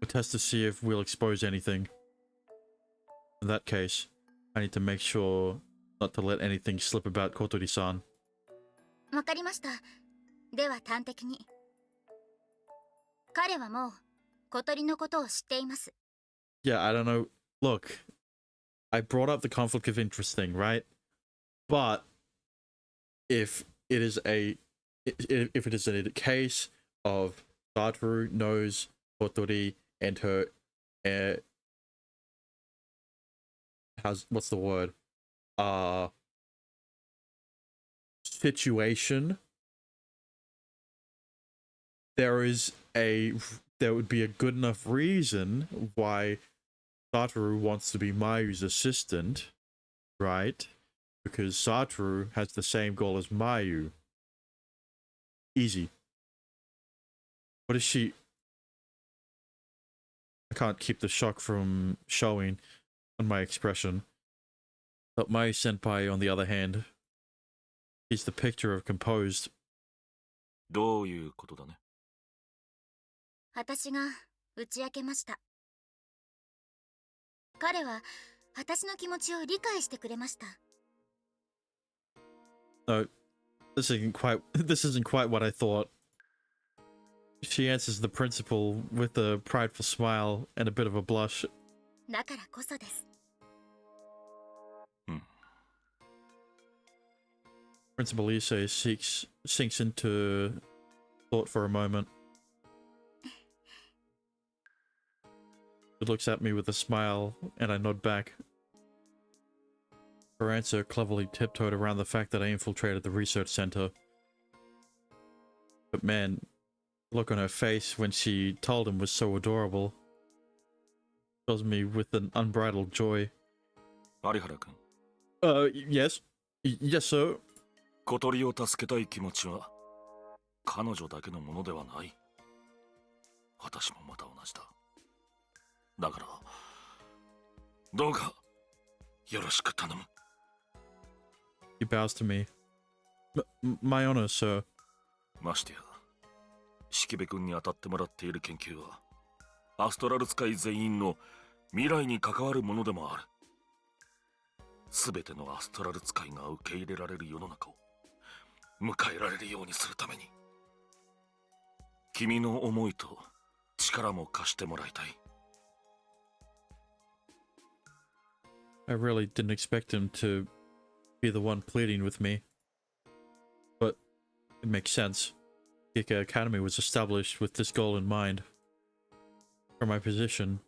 A test to see if we'll expose anything. In that case, I need to make sure not to let anything slip about Kotori-san. わかりました。では端的に。彼はもう小鳥のことを知っています。 Yeah, I don't know. Look, I brought up the conflict of interest thing, right? But if it is a case of Satoru knows Kotori and her what's the word? Situation, there would be a good enough reason why Satoru wants to be Mayu's assistant, right? Because Satoru has the same goal as Mayu. Easy. What is she? I can't keep the shock from showing on my expression. But Mayu senpai, on the other hand, he's the picture of composed. どういうことだね。私が打ち明けました。彼は私の気持ちを理解してくれました。 No, this isn't quite what I thought. She answers the principal with a prideful smile and a bit of a blush. だからこそです。 Principal Issei sinks into thought for a moment. She looks at me with a smile, and I nod back. Her answer cleverly tiptoed around the fact that I infiltrated the research center. But man, the look on her face when she told him was so adorable. Fills me with an unbridled joy. 有原君。Yes? Yes, sir? 小鳥を助けたい気持ちは彼女だけのものではない。私もまた同じだ。だからどうかよろしく頼む。 He bows to me. My honor, sir. ましてや式部君に当たってもらっている研究はアストラル使い全員の未来に関わるものでもある。すべてのアストラル使いが受け入れられる世の中を迎えられるようにするために君の思いと力も貸してもらいたい。 I really didn't expect him to be the one pleading with me. But it makes sense. Gika Academy was established with this goal in mind. For my position,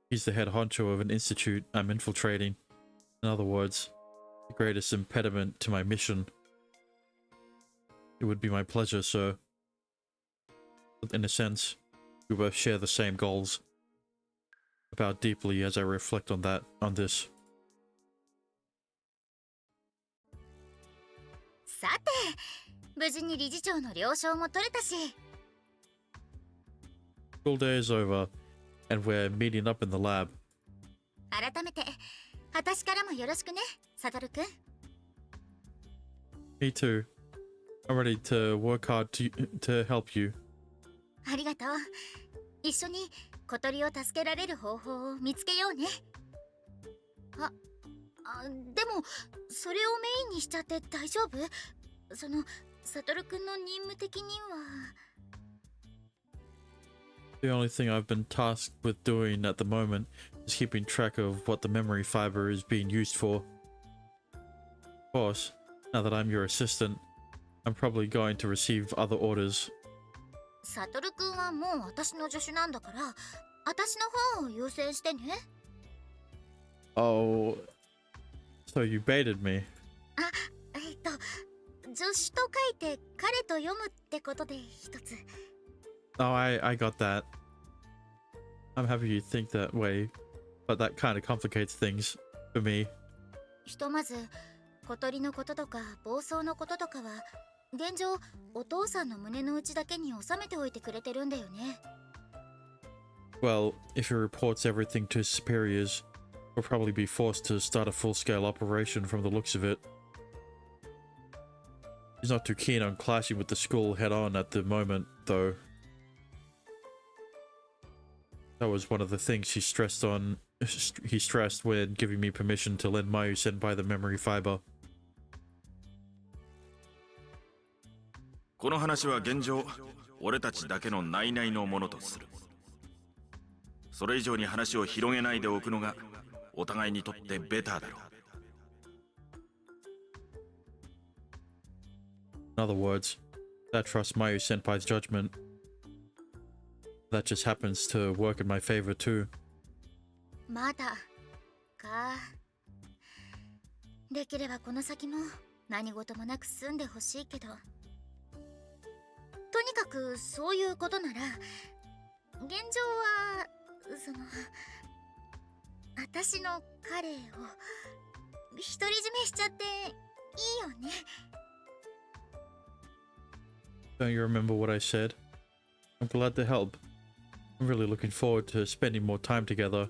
he's the head honcho of an institute I'm infiltrating. In other words, the greatest impediment to my mission. It would be my pleasure, sir. In a sense, we both share the same goals. I bow deeply as I reflect on this. さて、無事に理事長の了承も取れたし。 School day is over, and we're meeting up in the lab. 改めて、私からもよろしくね、サトルくん。 Me too. I'm ready to work hard to help you. ありがとう。一緒に小鳥を助けられる方法を見つけようね。でもそれをメインにしちゃって大丈夫？そのサトルくんの任務的には。 The only thing I've been tasked with doing at the moment is keeping track of what the memory fiber is being used for. Of course, now that I'm your assistant, I'm probably going to receive other orders. サトルくんはもう私の助手なんだから、私の方を優先してね。Oh, so you baited me. 助手と書いて彼と読むってことで一つ。 Oh, I got that. I'm happy you think that way, but that kind of complicates things for me. ひとまず小鳥のこととか暴走のこととかは現状お父さんの胸の内だけに収めておいてくれてるんだよね。 Well, if he reports everything to his superiors, we'll probably be forced to start a full-scale operation from the looks of it. He's not too keen on clashing with the school head-on at the moment, though. That was one of the things he stressed when giving me permission to lend Mayu Senpai the memory fiber. この話は現状俺たちだけの内々のものとする。それ以上に話を広げないでおくのがお互いにとってベターだろう。 In other words, I trust Mayu Senpai's judgment. That just happens to work in my favor too. まだか。できればこの先も何事もなく済んでほしいけど、とにかくそういうことなら現状はその私の彼を独り占めしちゃっていいよね。 Don't you remember what I said? I'm glad to help. I'm really looking forward to spending more time together.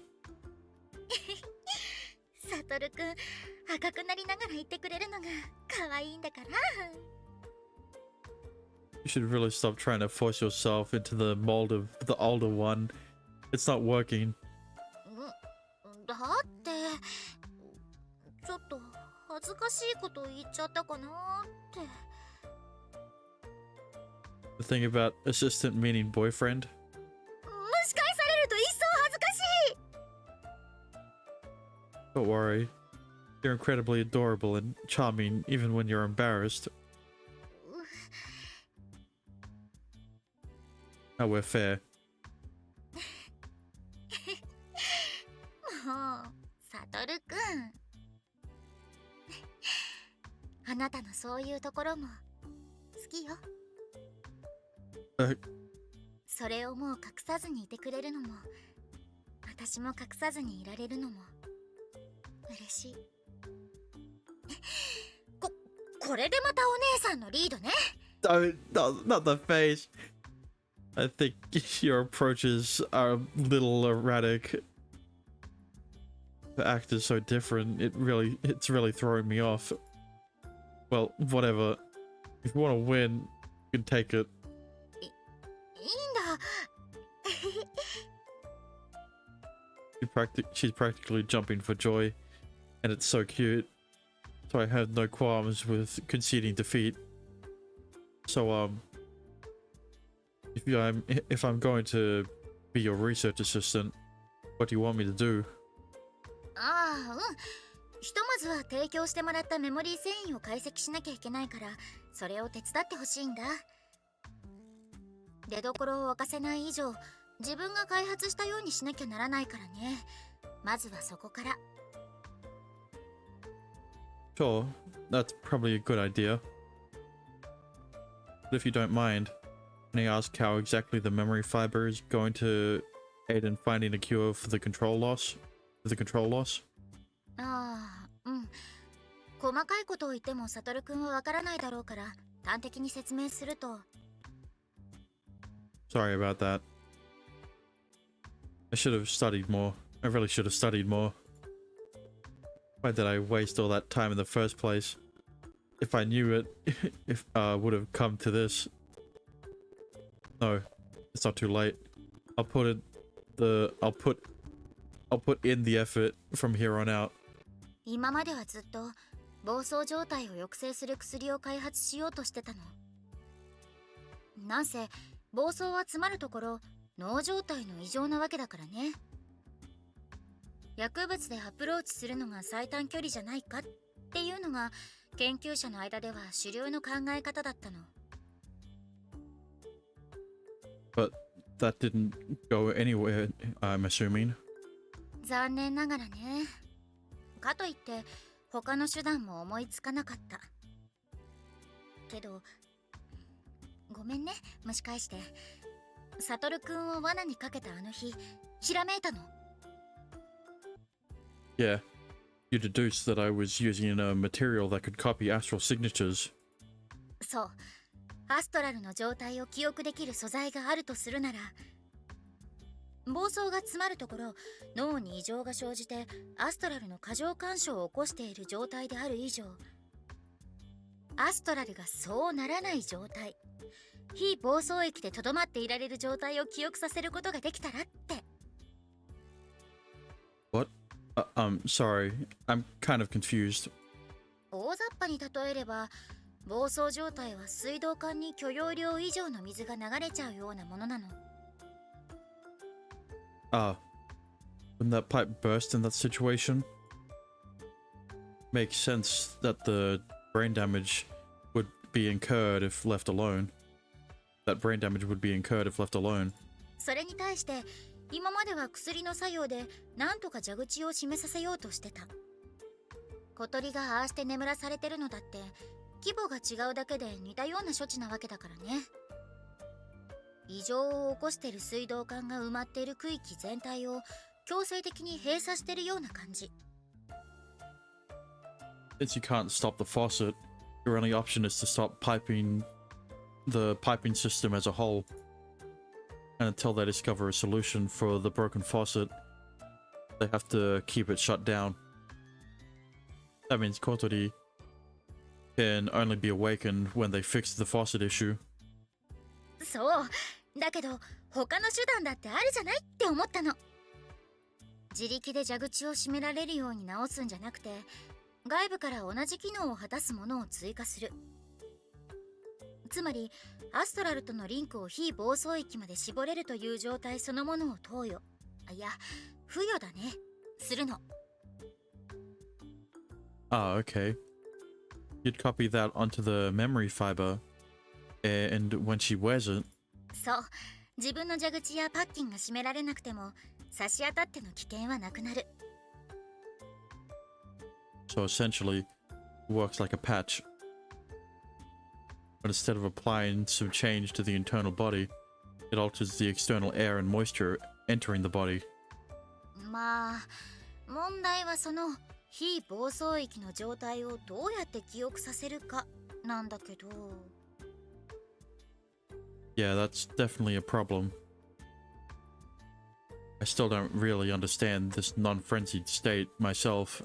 サトルくん赤くなりながら言ってくれるのが可愛いんだから。 You should really stop trying to force yourself into the mold of the older one. It's not working. だってちょっと恥ずかしいこと言っちゃったかなって。 The thing about assistant meaning boyfriend? 蒸し返されると一層恥ずかしい。 Don't worry. You're incredibly adorable and charming even when you're embarrassed. Now we're fair. もうサトルくんあなたのそういうところも好きよ。それをもう隠さずにいてくれるのも私も隠さずにいられるのも嬉しい。これでまたお姉さんのリードね。Not the face. I think your approaches are a little erratic. The act is so different. It's really throwing me off. Well, whatever. If you want to win, you can take it. いいんだ。She's practically jumping for joy, and it's so cute. So I have no qualms with conceding defeat. So if I'm going to be your research assistant, what do you want me to do? ああ、うん。ひとまずは提供してもらったメモリー繊維を解析しなきゃいけないから、それを手伝ってほしいんだ。出どころを明かせない以上、自分が開発したようにしなきゃならないからね。まずはそこから。Sure, that's probably a good idea. But if you don't mind, can I ask how exactly the memory fiber is going to aid in finding a cure for the control loss? ああ、うん。細かいことを言ってもサトルくんはわからないだろうから、端的に説明すると。Sorry about that. I should have studied more. I really should have studied more. Why did I waste all that time in the first place? If I knew it, would have come to this. No, it's not too late. I'll put in the effort from here on out. 今まではずっと暴走状態を抑制する薬を開発しようとしてたの。なんせ暴走はつまるところ脳状態の異常なわけだからね。薬物でアプローチするのが最短距離じゃないかっていうのが研究者の間では主流の考え方だったの。But that didn't go anywhere, I'm assuming. 残念ながらね。かといって他の手段も思いつかなかった。けどごめんね、蒸し返して。サトルくんを罠にかけたあの日、ひらめいたの。Yeah, You deduced that I was using a material that could copy astral signatures. そう。アストラルの状態を記憶できる素材があるとするなら、暴走が詰まるところ、脳に異常が生じてアストラルの過剰干渉を起こしている状態である以上、アストラルがそうならない状態、非暴走域でとどまっていられる状態を記憶させることができたらって。What? Sorry. I'm kind of confused. 大雑把に例えれば、暴走状態は水道管に許容量以上の水が流れちゃうようなものなの。Wouldn't that pipe burst in that situation? Makes sense that the brain damage would be incurred if left alone. That brain damage would be incurred if left alone. それに対して今までは薬の作用でなんとか蛇口を閉めさせようとしてた。小鳥がああして眠らされてるのだって規模が違うだけで似たような処置なわけだからね。異常を起こしている水道管が埋まっている区域全体を強制的に閉鎖してるような感じ。Since you can't stop the faucet, your only option is to stop the piping system as a whole. And until they discover a solution for the broken faucet, they have to keep it shut down. That means Kotori can only be awakened when they fix the faucet issue. そう。だけど他の手段だってあるじゃないって思ったの。自力で蛇口を閉められるように直すんじゃなくて、外部から同じ機能を果たすものを追加する。つまりアストラルとのリンクを非暴走域まで絞れるという状態そのものを投与、いや付与だね、するの。Ah, okay. You'd copy that onto the memory fiber, and when she wears it... そう。自分の蛇口やパッキンが閉められなくても差し当たっての危険はなくなる。So essentially, it works like a patch. But instead of applying some change to the internal body, it alters the external air and moisture entering the body. まあ、問題はその非暴走域の状態をどうやって記憶させるかなんだけど。Yeah, that's definitely a problem. I still don't really understand this non-frenzied state myself.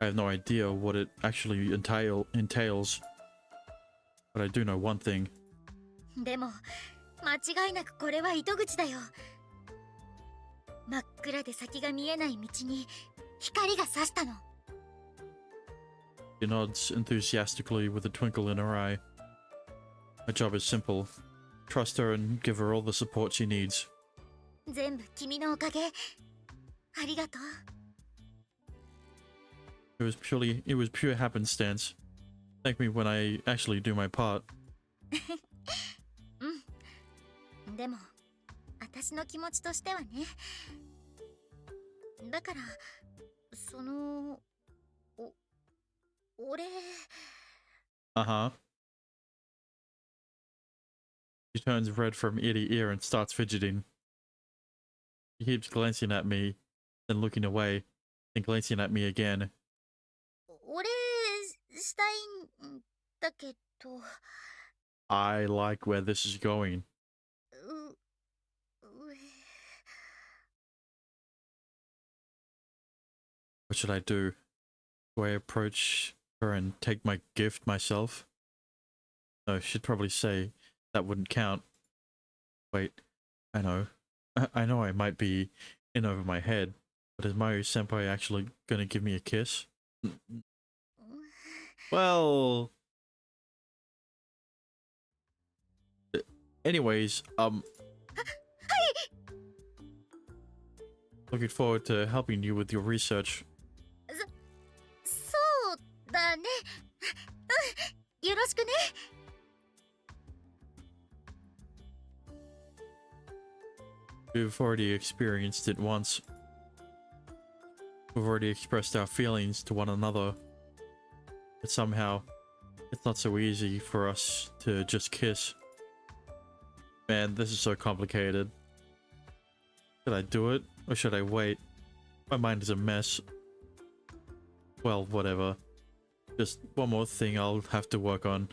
I have no idea what it actually entails. But I do know one thing. でも、間違いなくこれは糸口だよ。真っ暗で先が見えない道に光が差したの。She nods enthusiastically with a twinkle in her eye. My job is simple. Trust her and give her all the support she needs. 全部君のおかげ。ありがとう。It was pure happenstance. Thank me when I actually do my part. うん。でも、私の気持ちとしてはね。だから、俺。Uh-huh. She turns red from ear to ear and starts fidgeting. She keeps glancing at me, then looking away, then glancing at me again. 俺したいんだけど。I like where this is going. What should I do? Do I approach her and take my gift myself? No, she'd probably say that wouldn't count. Wait, I know. I know I might be in over my head, but is Mayu Senpai actually gonna give me a kiss? Well... Anyways, looking forward to helping you with your research. そうだね。うん、よろしくね。We've already experienced it once. We've already expressed our feelings to one another. But somehow, it's not so easy for us to just kiss. Man, this is so complicated. Should I do it, or should I wait? My mind is a mess. Well, whatever. Just one more thing I'll have to work on.